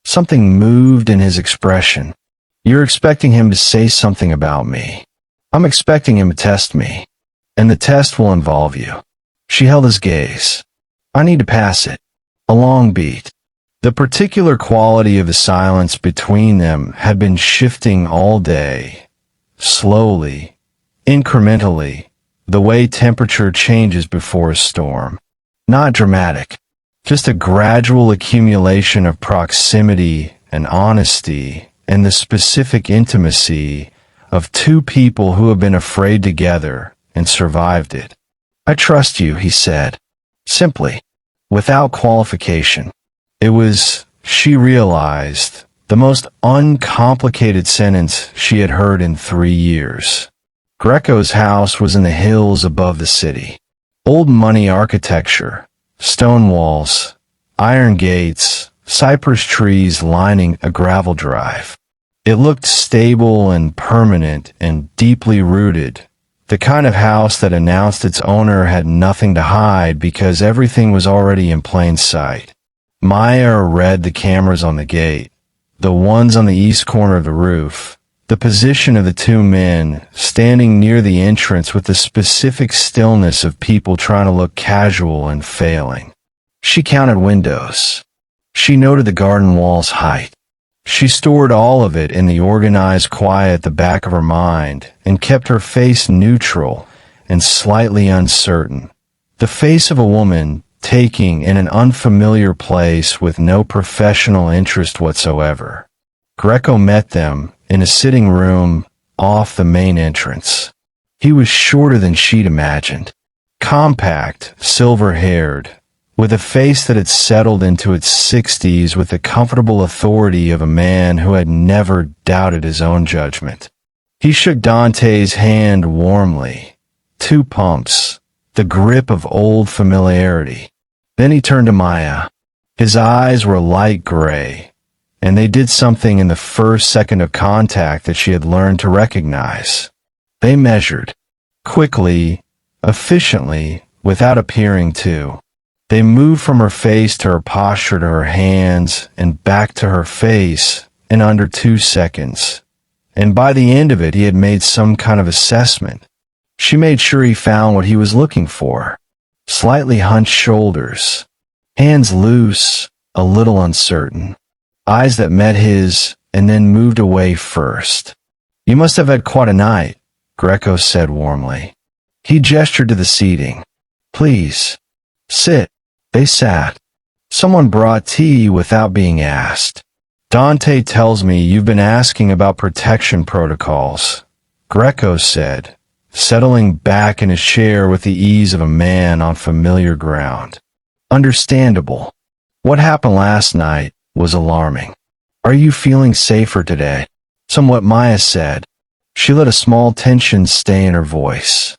Something moved in his expression. "You're expecting him to say something about me. I'm expecting him to test me. And the test will involve you." She held his gaze. "I need to pass it." A long beat. The particular quality of the silence between them had been shifting all day, slowly, incrementally, the way temperature changes before a storm. Not dramatic, just a gradual accumulation of proximity and honesty and the specific intimacy of two people who have been afraid together and survived it. "I trust you," he said, simply, without qualification. It was, she realized, the most uncomplicated sentence she had heard in 3 years. Greco's house was in the hills above the city. Old money architecture, stone walls, iron gates, cypress trees lining a gravel drive. It looked stable and permanent and deeply rooted, The kind of house that announced its owner had nothing to hide because everything was already in plain sight. Maya read the cameras on the gate, the ones on the east corner of the roof, the position of the two men standing near the entrance with the specific stillness of people trying to look casual and failing. She counted windows. She noted the garden wall's height. She stored all of it in the organized quiet at the back of her mind and kept her face neutral and slightly uncertain. The face of a woman taking in an unfamiliar place with no professional interest whatsoever. Greco met them in a sitting room off the main entrance. He was shorter than she'd imagined, compact, silver-haired, with a face that had settled into its 60s with the comfortable authority of a man who had never doubted his own judgment. He shook Dante's hand warmly. 2 pumps, the grip of old familiarity. Then he turned to Maya. His eyes were light gray, and they did something in the first second of contact that she had learned to recognize. They measured, quickly, efficiently, without appearing to. They moved from her face to her posture to her hands and back to her face in under 2 seconds. And by the end of it, he had made some kind of assessment. She made sure he found what he was looking for. Slightly hunched shoulders, hands loose, a little uncertain, eyes that met his and then moved away first. "You must have had quite a night," Greco said warmly. He gestured to the seating. "Please, sit." They sat. Someone brought tea without being asked. "Dante tells me you've been asking about protection protocols," Greco said, settling back in his chair with the ease of a man on familiar ground. "Understandable. What happened last night was alarming. Are you feeling safer today?" Somewhat, Maya said. She let a small tension stay in her voice.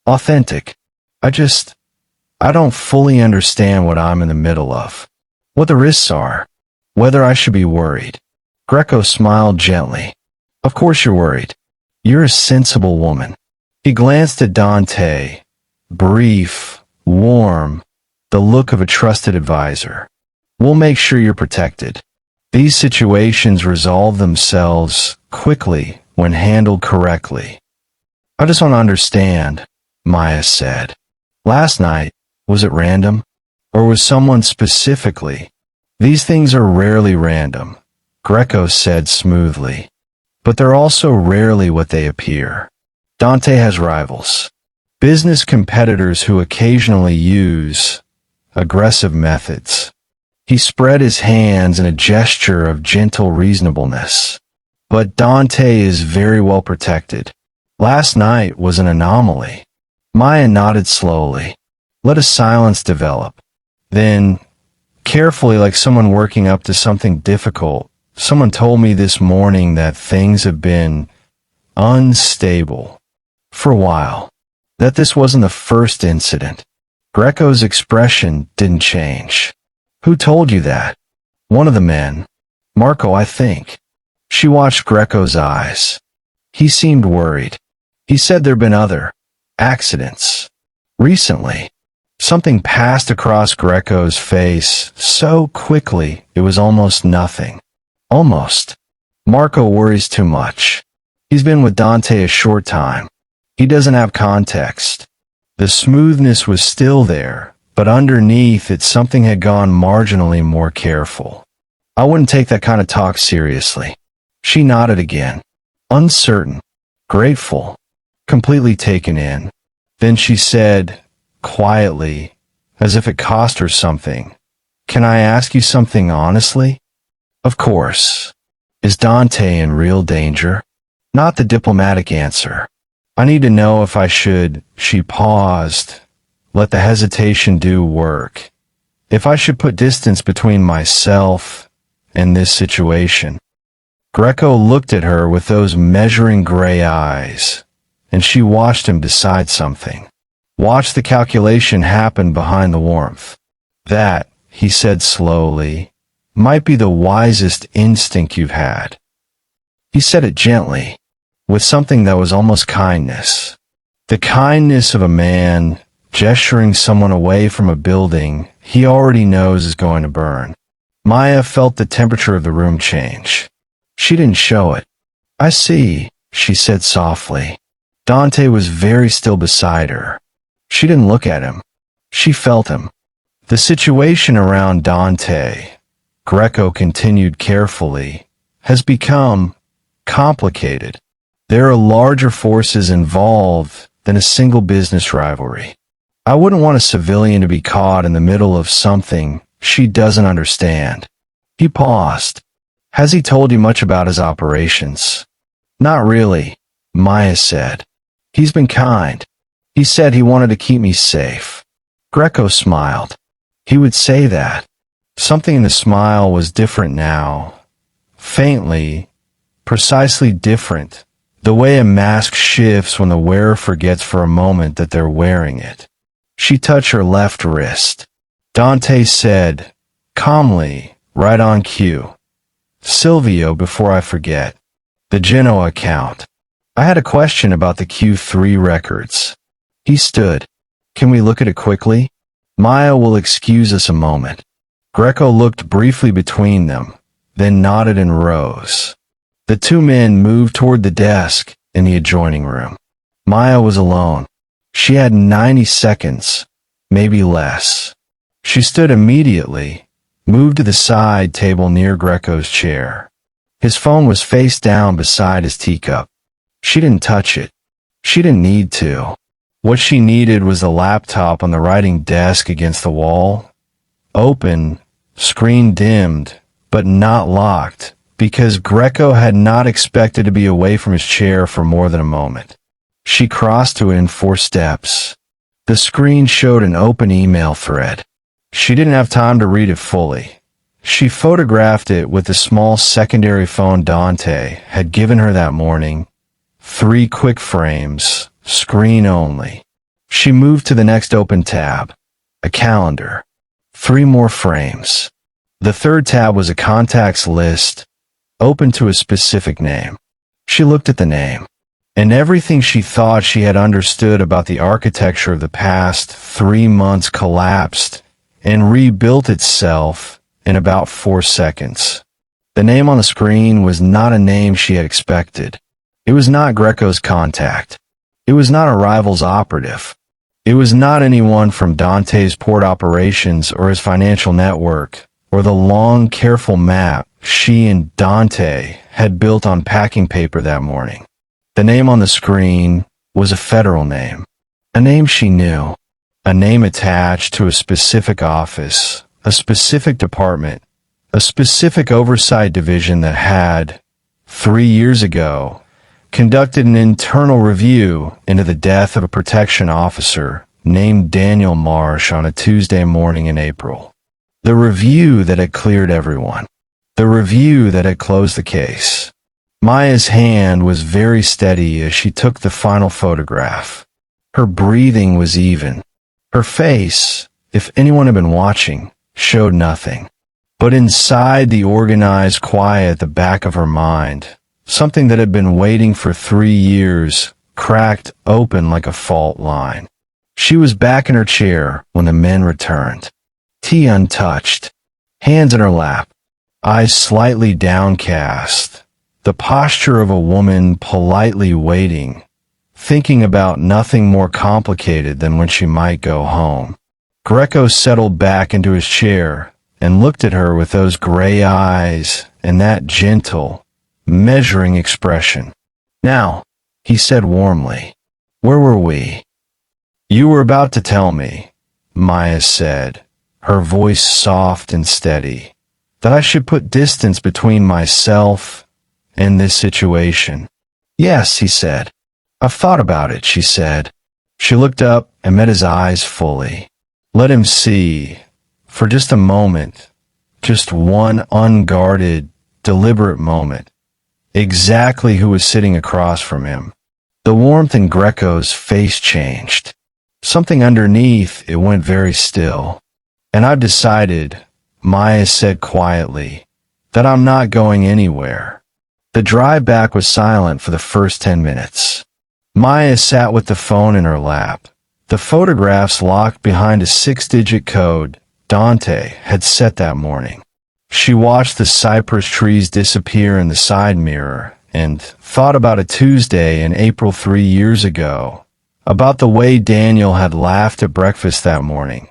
"Authentic. I don't fully understand what I'm in the middle of. What the risks are. Whether I should be worried." Greco smiled gently. "Of course you're worried. You're a sensible woman." He glanced at Dante. Brief, warm, the look of a trusted advisor. "We'll make sure you're protected. These situations resolve themselves quickly when handled correctly." "I just want to understand," Maya said. "Last night, was it random? Or was someone specifically?" "These things are rarely random," Greco said smoothly. "But they're also rarely what they appear. Dante has rivals. Business competitors who occasionally use aggressive methods." He spread his hands in a gesture of gentle reasonableness. "But Dante is very well protected. Last night was an anomaly." Maya nodded slowly. Let a silence develop. Then, carefully, like someone working up to something difficult, "Someone told me this morning that things have been unstable for a while. That this wasn't the first incident." Greco's expression didn't change. "Who told you that?" "One of the men. Marco, I think." She watched Greco's eyes. He seemed worried. "He said there'd been other accidents recently." Something passed across Greco's face so quickly it was almost nothing. Almost. "Marco worries too much. He's been with Dante a short time. He doesn't have context." The smoothness was still there, but underneath it something had gone marginally more careful. "I wouldn't take that kind of talk seriously." She nodded again. Uncertain. Grateful. Completely taken in. Then she said, quietly, as if it cost her something, "Can I ask you something honestly?" "Of course. Is Dante in real danger?" Not the diplomatic answer. "I need to know if I should—" She paused. Let the hesitation do work. "If I should put distance between myself and this situation." Greco looked at her with those measuring gray eyes, and she watched him decide something. Watched the calculation happen behind the warmth. "That," he said slowly, "might be the wisest instinct you've had." He said it gently, with something that was almost kindness. The kindness of a man gesturing someone away from a building he already knows is going to burn. Maya felt the temperature of the room change. She didn't show it. "I see," she said softly. Dante was very still beside her. She didn't look at him. She felt him. "The situation around Dante," Greco continued carefully, "has become complicated. There are larger forces involved than a single business rivalry. I wouldn't want a civilian to be caught in the middle of something she doesn't understand." He paused. "Has he told you much about his operations?" "Not really," Maya said. "He's been kind. He said he wanted to keep me safe." Greco smiled. He would say that. Something in the smile was different now. Faintly, precisely different. The way a mask shifts when the wearer forgets for a moment that they're wearing it. She touched her left wrist. Dante said, calmly, right on cue, "Silvio, before I forget. The Genoa account. I had a question about the Q3 records." He stood. "Can we look at it quickly? Maya will excuse us a moment." Greco looked briefly between them, then nodded and rose. The two men moved toward the desk in the adjoining room. Maya was alone. She had 90 seconds, maybe less. She stood immediately, moved to the side table near Greco's chair. His phone was face down beside his teacup. She didn't touch it. She didn't need to. What she needed was the laptop on the writing desk against the wall. Open, screen dimmed, but not locked, because Greco had not expected to be away from his chair for more than a moment. She crossed to it in 4 steps. The screen showed an open email thread. She didn't have time to read it fully. She photographed it with the small secondary phone Dante had given her that morning. 3 quick frames, screen only. She moved to the next open tab, a calendar. 3 more frames. The third tab was a contacts list, open to a specific name. She looked at the name, and everything she thought she had understood about the architecture of the past 3 months collapsed and rebuilt itself in about 4 seconds. The name on the screen was not a name she had expected. It was not Greco's contact. It was not a rival's operative. It was not anyone from Dante's port operations or his financial network, or the long, careful map she and Dante had built on packing paper that morning. The name on the screen was a federal name, a name she knew, a name attached to a specific office, a specific department, a specific oversight division that had, 3 years ago, conducted an internal review into the death of a protection officer named Daniel Marsh on a Tuesday morning in April. The review that had cleared everyone. The review that had closed the case. Maya's hand was very steady as she took the final photograph. Her breathing was even. Her face, if anyone had been watching, showed nothing. But inside the organized quiet at the back of her mind, something that had been waiting for 3 years cracked open like a fault line. She was back in her chair when the men returned. Tea untouched, hands in her lap, eyes slightly downcast, the posture of a woman politely waiting, thinking about nothing more complicated than when she might go home. Greco settled back into his chair and looked at her with those gray eyes and that gentle, measuring expression. "Now," he said warmly, "where were we?" "You were about to tell me," Maya said, her voice soft and steady, "that I should put distance between myself and this situation." "Yes," he said. "I've thought about it," she said. She looked up and met his eyes fully. Let him see, for just a moment, just one unguarded, deliberate moment, exactly who was sitting across from him. The warmth in Greco's face changed. Something underneath it went very still. "And I've decided," Maya said quietly, "that I'm not going anywhere." The drive back was silent for the first 10 minutes. Maya sat with the phone in her lap, the photographs locked behind a 6-digit code Dante had set that morning. She watched the cypress trees disappear in the side mirror and thought about a Tuesday in April 3 years ago, about the way Daniel had laughed at breakfast that morning.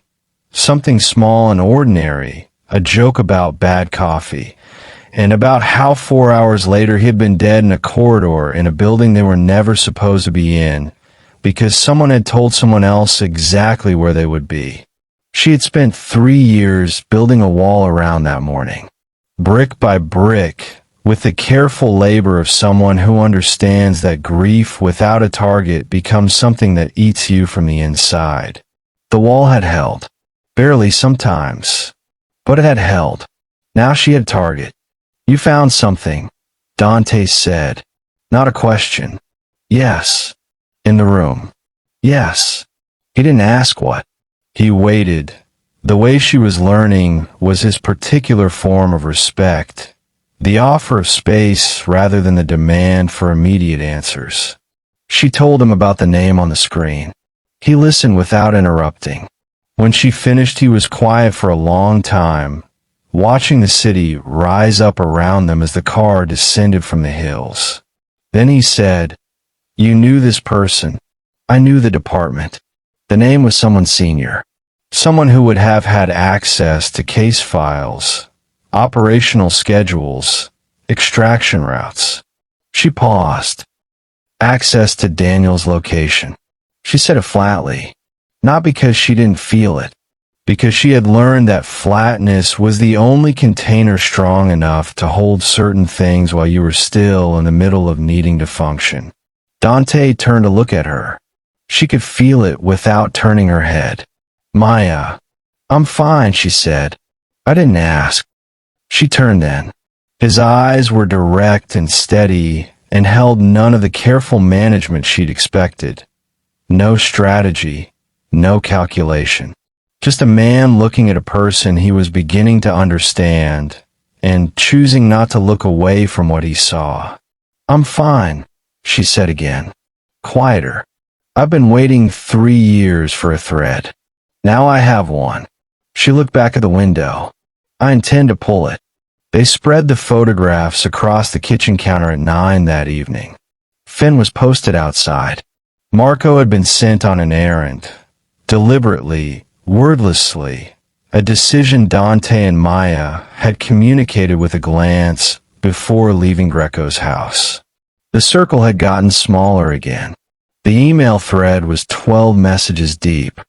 Something small and ordinary, a joke about bad coffee, and about how 4 hours later he had been dead in a corridor in a building they were never supposed to be in, because someone had told someone else exactly where they would be. She had spent 3 years building a wall around that morning, brick by brick, with the careful labor of someone who understands that grief without a target becomes something that eats you from the inside. The wall had held, barely sometimes, but it had held. Now she had a target. "You found something," Dante said. Not a question. Yes. In the room. Yes. He didn't ask what. He waited. The way she was learning was his particular form of respect, the offer of space rather than the demand for immediate answers. She told him about the name on the screen. He listened without interrupting. When she finished, he was quiet for a long time, watching the city rise up around them as the car descended from the hills. Then he said, "You knew this person." "I knew the department." The name was someone senior, someone who would have had access to case files, operational schedules, extraction routes. She paused. Access to Daniel's location. She said it flatly, not because she didn't feel it, because she had learned that flatness was the only container strong enough to hold certain things while you were still in the middle of needing to function. Dante turned to look at her. She could feel it without turning her head. "Maya." "I'm fine," she said. "I didn't ask." She turned then. His eyes were direct and steady and held none of the careful management she'd expected. No strategy, no calculation. Just a man looking at a person he was beginning to understand and choosing not to look away from what he saw. "I'm fine," she said again, quieter. "I've been waiting 3 years for a thread. Now I have one." She looked back at the window. "I intend to pull it." They spread the photographs across the kitchen counter at 9 that evening. Finn was posted outside. Marco had been sent on an errand. Deliberately, wordlessly, a decision Dante and Maya had communicated with a glance before leaving Greco's house. The circle had gotten smaller again. The email thread was 12 messages deep.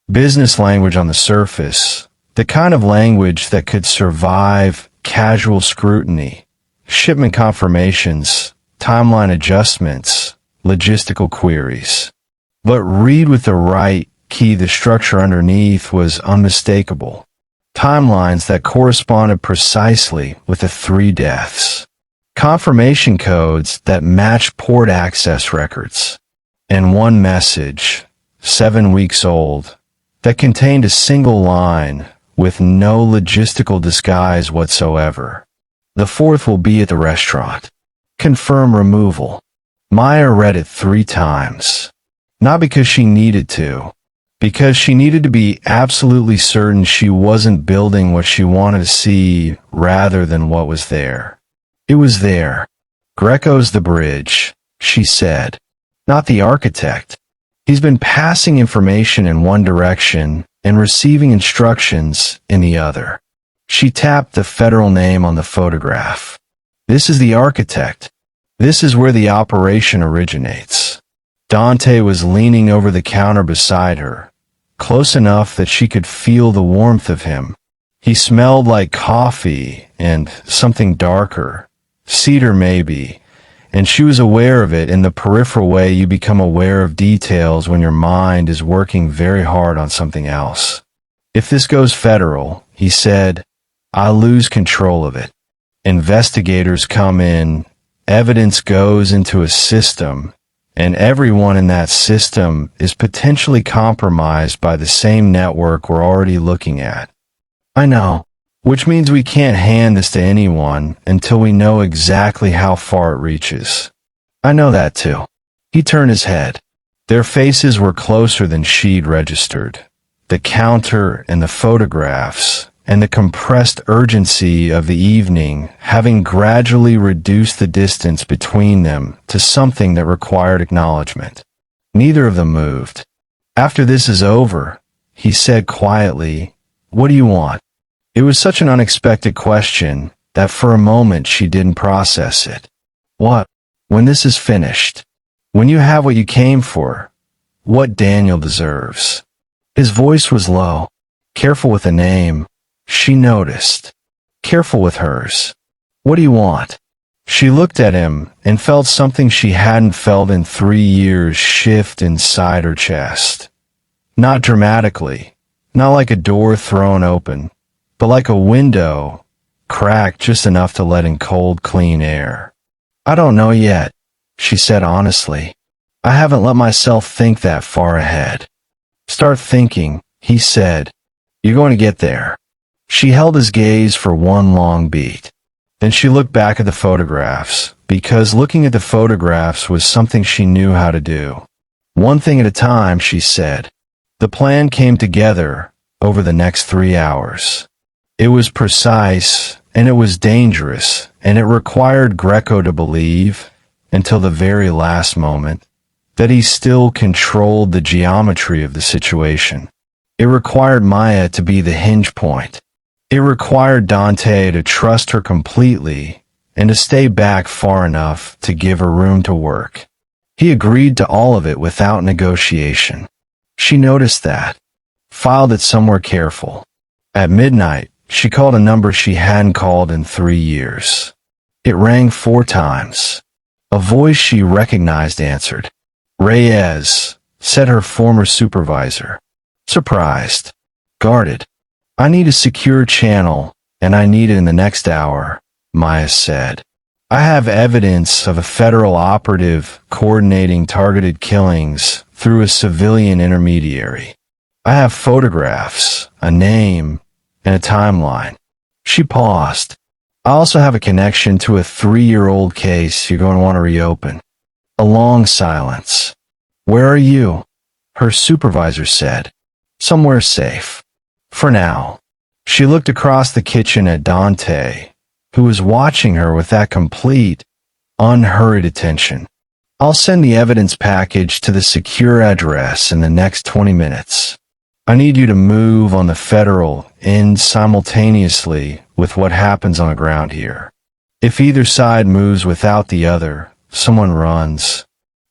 Business language on the surface, the kind of language that could survive casual scrutiny, shipment confirmations, timeline adjustments, logistical queries. But read with the right key, the structure underneath was unmistakable. Timelines that corresponded precisely with the 3 deaths. Confirmation codes that matched port access records. And one message, 7 weeks old, that contained a single line with no logistical disguise whatsoever. "The 4th will be at the restaurant. Confirm removal." Maya read it 3 times. Not because she needed to, because she needed to be absolutely certain she wasn't building what she wanted to see rather than what was there. It was there. "Greco's the bridge," she said. "Not the architect. He's been passing information in one direction and receiving instructions in the other." She tapped the federal name on the photograph. "This is the architect. This is where the operation originates." Dante was leaning over the counter beside her, close enough that she could feel the warmth of him. He smelled like coffee and something darker, cedar maybe, and she was aware of it in the peripheral way you become aware of details when your mind is working very hard on something else. "If this goes federal," he said, "I lose control of it. Investigators come in, evidence goes into a system, and everyone in that system is potentially compromised by the same network we're already looking at." "I know. Which means we can't hand this to anyone until we know exactly how far it reaches." "I know that too." He turned his head. Their faces were closer than she'd registered. The counter and the photographs and the compressed urgency of the evening having gradually reduced the distance between them to something that required acknowledgement. Neither of them moved. "After this is over," he said quietly, "what do you want?" It was such an unexpected question that for a moment she didn't process it. "What? When this is finished? When you have what you came for? What Daniel deserves?" His voice was low. Careful with a name, she noticed. Careful with hers. "What do you want?" She looked at him and felt something she hadn't felt in 3 years shift inside her chest. Not dramatically, not like a door thrown open, but like a window, cracked just enough to let in cold, clean air. "I don't know yet," she said honestly. "I haven't let myself think that far ahead." "Start thinking," he said. "You're going to get there." She held his gaze for one long beat. Then she looked back at the photographs, because looking at the photographs was something she knew how to do. "One thing at a time," she said. The plan came together over the next 3 hours. It was precise, and it was dangerous, and it required Greco to believe, until the very last moment, that he still controlled the geometry of the situation. It required Maya to be the hinge point. It required Dante to trust her completely and to stay back far enough to give her room to work. He agreed to all of it without negotiation. She noticed that, filed it somewhere careful. At midnight, she called a number she hadn't called in 3 years. It rang 4 times. A voice she recognized answered. "Reyes," said her former supervisor. Surprised. Guarded. "I need a secure channel, and I need it in the next hour," Maya said. "I have evidence of a federal operative coordinating targeted killings through a civilian intermediary. I have photographs, a name, and a timeline." She paused. "I also have a connection to a 3-year-old case you're going to want to reopen." A long silence. "Where are you?" her supervisor said. "Somewhere safe. For now." She looked across the kitchen at Dante, who was watching her with that complete, unhurried attention. "I'll send the evidence package to the secure address in the next 20 minutes. I need you to move on the federal end simultaneously with what happens on the ground here. If either side moves without the other, someone runs."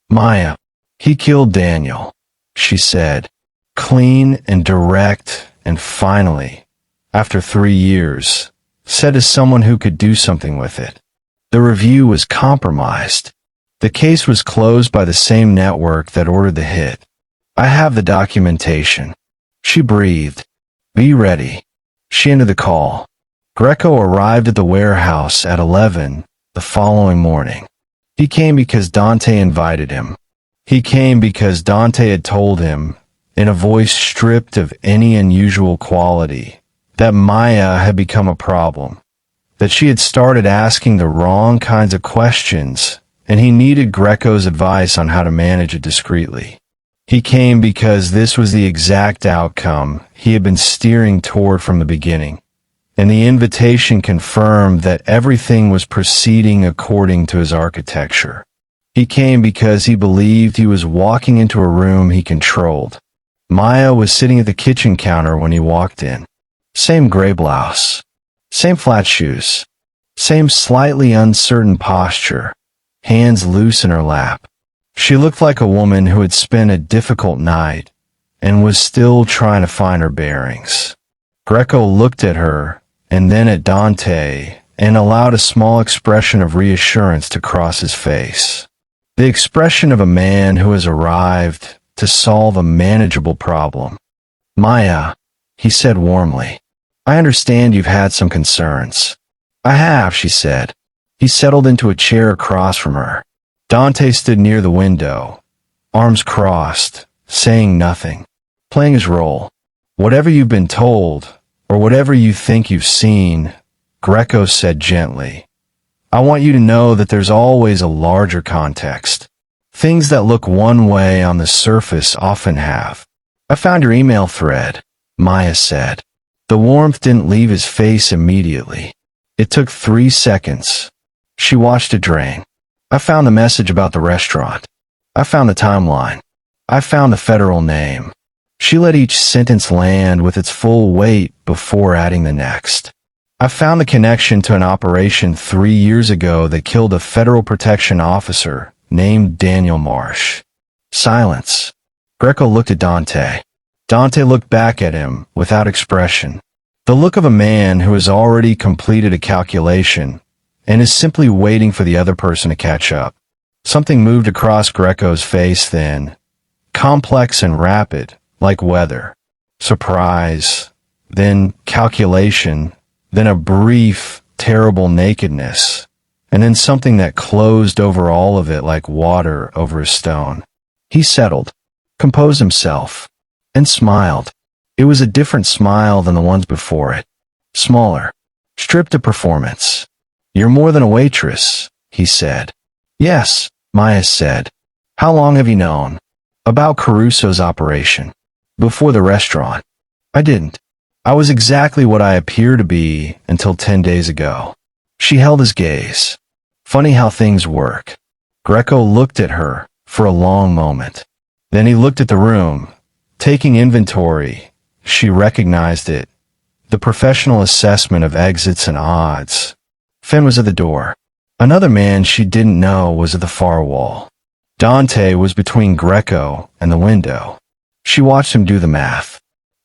"Maya, he killed Daniel," she said, clean and direct, and finally, after 3 years, said as someone who could do something with it. The review was compromised. The case was closed by the same network that ordered the hit. "I have the documentation." She breathed. "Be ready." She ended the call. Greco arrived at the warehouse at 11 the following morning. He came because Dante invited him. He came because Dante had told him, in a voice stripped of any unusual quality, that Maya had become a problem, that she had started asking the wrong kinds of questions, and he needed Greco's advice on how to manage it discreetly. He came because this was the exact outcome he had been steering toward from the beginning, and the invitation confirmed that everything was proceeding according to his architecture. He came because he believed he was walking into a room he controlled. Maya was sitting at the kitchen counter when he walked in. Same gray blouse, same flat shoes, same slightly uncertain posture, hands loose in her lap. She looked like a woman who had spent a difficult night and was still trying to find her bearings. Greco looked at her and then at Dante and allowed a small expression of reassurance to cross his face. The expression of a man who has arrived to solve a manageable problem. "Maya," he said warmly, "I understand you've had some concerns." "I have," she said. He settled into a chair across from her. Dante stood near the window, arms crossed, saying nothing, playing his role. "Whatever you've been told, or whatever you think you've seen," Greco said gently, "I want you to know that there's always a larger context. Things that look one way on the surface often have. I found your email thread, Maya said. The warmth didn't leave his face immediately. It took 3 seconds. She watched it drain. I found the message about the restaurant. I found the timeline. I found the federal name. She let each sentence land with its full weight before adding the next. I found the connection to an operation 3 years ago that killed a federal protection officer named Daniel Marsh. Silence. Greco looked at Dante. Dante looked back at him without expression. The look of a man who has already completed a calculation and is simply waiting for the other person to catch up. Something moved across Greco's face then, complex and rapid, like weather. Surprise, then calculation, then a brief, terrible nakedness, and then something that closed over all of it like water over a stone. He settled, composed himself, and smiled. It was a different smile than the ones before it. Smaller, stripped of performance. You're more than a waitress, he said. Yes, Maya said. How long have you known? About Caruso's operation. Before the restaurant. I didn't. I was exactly what I appear to be until 10 days ago. She held his gaze. Funny how things work. Greco looked at her for a long moment. Then he looked at the room. Taking inventory, she recognized it. The professional assessment of exits and odds. Finn was at the door. Another man she didn't know was at the far wall. Dante was between Greco and the window. She watched him do the math.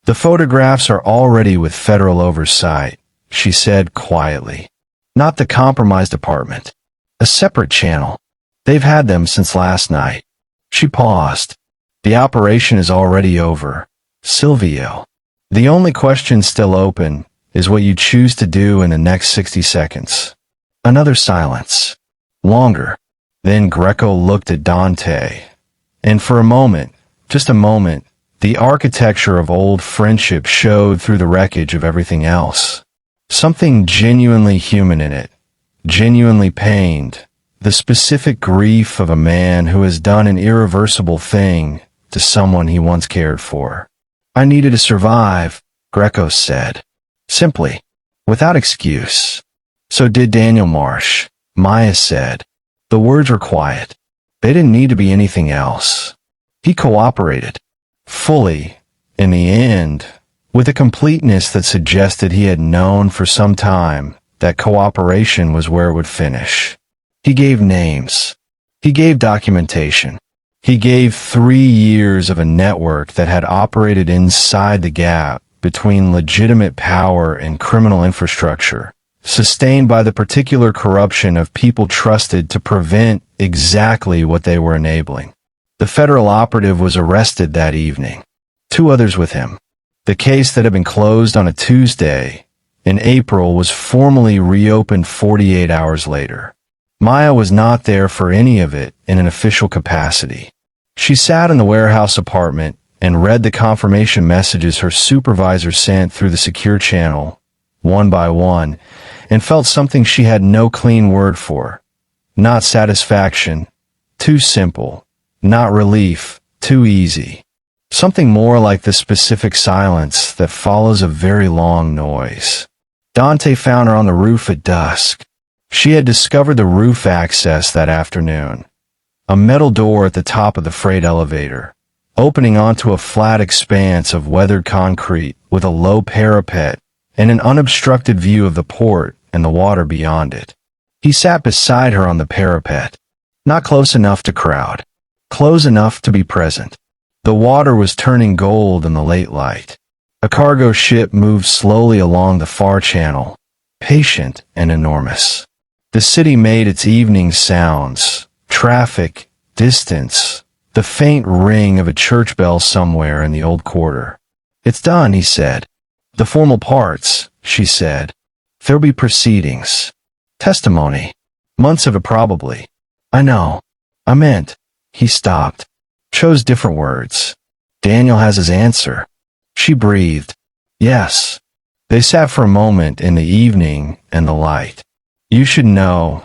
The photographs are already with federal oversight, she said quietly. Not the compromised department. A separate channel. They've had them since last night. She paused. The operation is already over. Silvio. The only question still open is what you choose to do in the next 60 seconds. Another silence. Longer. Then Greco looked at Dante. And for a moment, just a moment, the architecture of old friendship showed through the wreckage of everything else. Something genuinely human in it. Genuinely pained. The specific grief of a man who has done an irreversible thing to someone he once cared for. I needed to survive, Greco said. Simply. Without excuse. So did Daniel Marsh, Maya said. The words were quiet. They didn't need to be anything else. He cooperated. Fully, in the end, with a completeness that suggested he had known for some time that cooperation was where it would finish. He gave names. He gave documentation. He gave 3 years of a network that had operated inside the gap between legitimate power and criminal infrastructure, sustained by the particular corruption of people trusted to prevent exactly what they were enabling. The federal operative was arrested that evening. 2 others with him. The case that had been closed on a Tuesday in April was formally reopened 48 hours later. Maya was not there for any of it in an official capacity. She sat in the warehouse apartment and read the confirmation messages her supervisor sent through the secure channel, one by one, and felt something she had no clean word for. Not satisfaction. Too simple. Not relief, too easy. Something more like the specific silence that follows a very long noise. Dante found her on the roof at dusk. She had discovered the roof access that afternoon. A metal door at the top of the freight elevator, opening onto a flat expanse of weathered concrete with a low parapet and an unobstructed view of the port and the water beyond it. He sat beside her on the parapet, not close enough to crowd. Close enough to be present. The water was turning gold in the late light. A cargo ship moved slowly along the far channel, patient and enormous. The city made its evening sounds, traffic, distance, the faint ring of a church bell somewhere in the old quarter. It's done, he said. The formal parts, she said. There'll be proceedings. Testimony. Months of it probably. I know. I meant. He stopped. Chose different words. Daniel has his answer. She breathed. Yes. They sat for a moment in the evening and the light. You should know,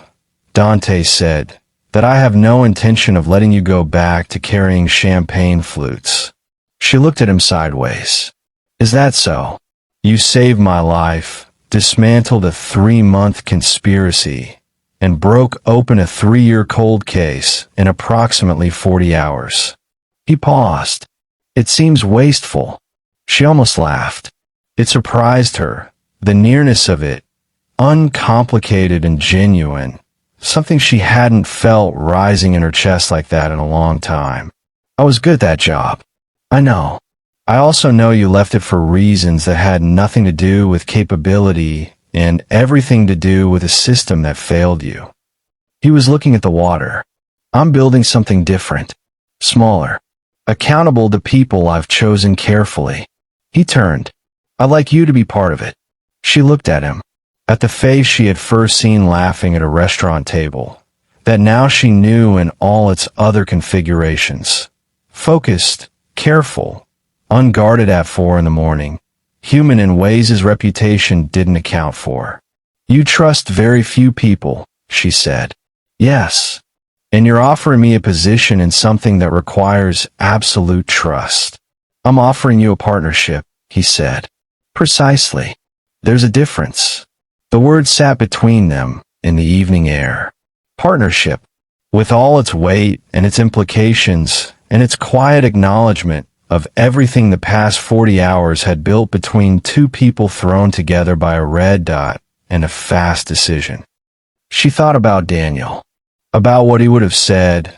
Dante said, that I have no intention of letting you go back to carrying champagne flutes." She looked at him sideways. "Is that so? You saved my life, dismantled a 3-month conspiracy, and broke open a 3-year cold case in approximately 40 hours. He paused. "It seems wasteful." She almost laughed. It surprised her, the nearness of it, uncomplicated and genuine, something she hadn't felt rising in her chest like that in a long time. "I was good at that job. I know. I also know you left it for reasons that had nothing to do with capability and everything to do with a system that failed you." He was looking at the water. "I'm building something different, smaller, accountable to people I've chosen carefully." He turned. "I'd like you to be part of it." She looked at him, at the face she had first seen laughing at a restaurant table, that now she knew in all its other configurations. Focused, careful, unguarded at 4 in the morning, human in ways his reputation didn't account for. "You trust very few people," she said. "Yes. And you're offering me a position in something that requires absolute trust." "I'm offering you a partnership," he said. "Precisely. There's a difference." The word sat between them in the evening air. Partnership, with all its weight and its implications and its quiet acknowledgement of everything the past 40 hours had built between two people thrown together by a red dot and a fast decision. She thought about Daniel, about what he would have said.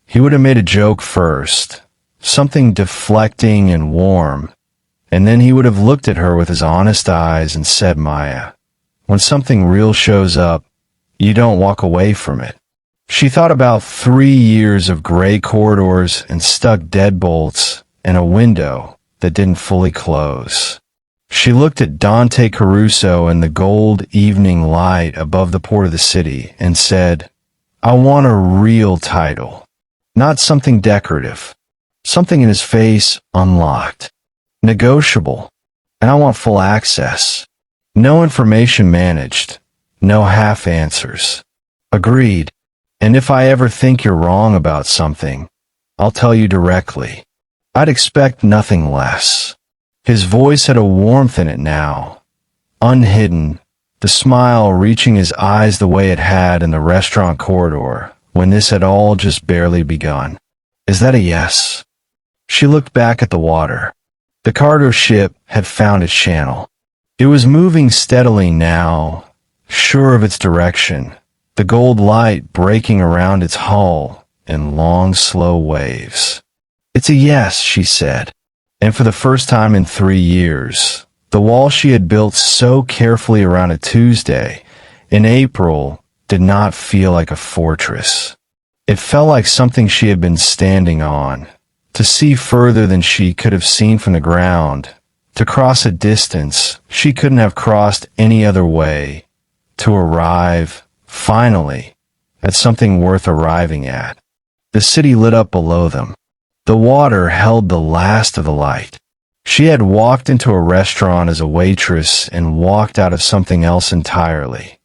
He would have made a joke first, something deflecting and warm, and then he would have looked at her with his honest eyes and said, "Maya, when something real shows up, you don't walk away from it." She thought about 3 years of gray corridors and stuck deadbolts and a window that didn't fully close. She looked at Dante Caruso in the gold evening light above the port of the city and said, "I want a real title, not something decorative, something in his face unlocked, negotiable, and I want full access. No information managed, no half answers." "Agreed. And if I ever think you're wrong about something, I'll tell you directly. I'd expect nothing less." His voice had a warmth in it now, unhidden, the smile reaching his eyes the way it had in the restaurant corridor when this had all just barely begun. "Is that a yes?" She looked back at the water. The cargo ship had found its channel. It was moving steadily now, sure of its direction, the gold light breaking around its hull in long, slow waves. "It's a yes," she said, and for the first time in 3 years, the wall she had built so carefully around a Tuesday in April did not feel like a fortress. It felt like something she had been standing on, to see further than she could have seen from the ground, to cross a distance she couldn't have crossed any other way, to arrive, finally, at something worth arriving at. The city lit up below them. The water held the last of the light. She had walked into a restaurant as a waitress and walked out of something else entirely.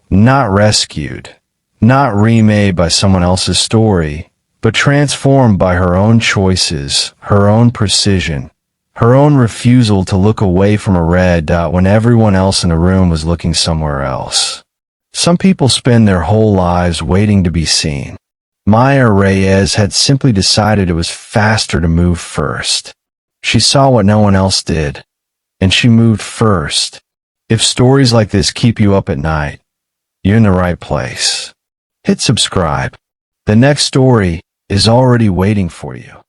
Not rescued, not remade by someone else's story, but transformed by her own choices, her own precision, her own refusal to look away from a red dot when everyone else in the room was looking somewhere else. Some people spend their whole lives waiting to be seen. Maya Reyes had simply decided it was faster to move first. She saw what no one else did, and she moved first. If stories like this keep you up at night, you're in the right place. Hit subscribe. The next story is already waiting for you.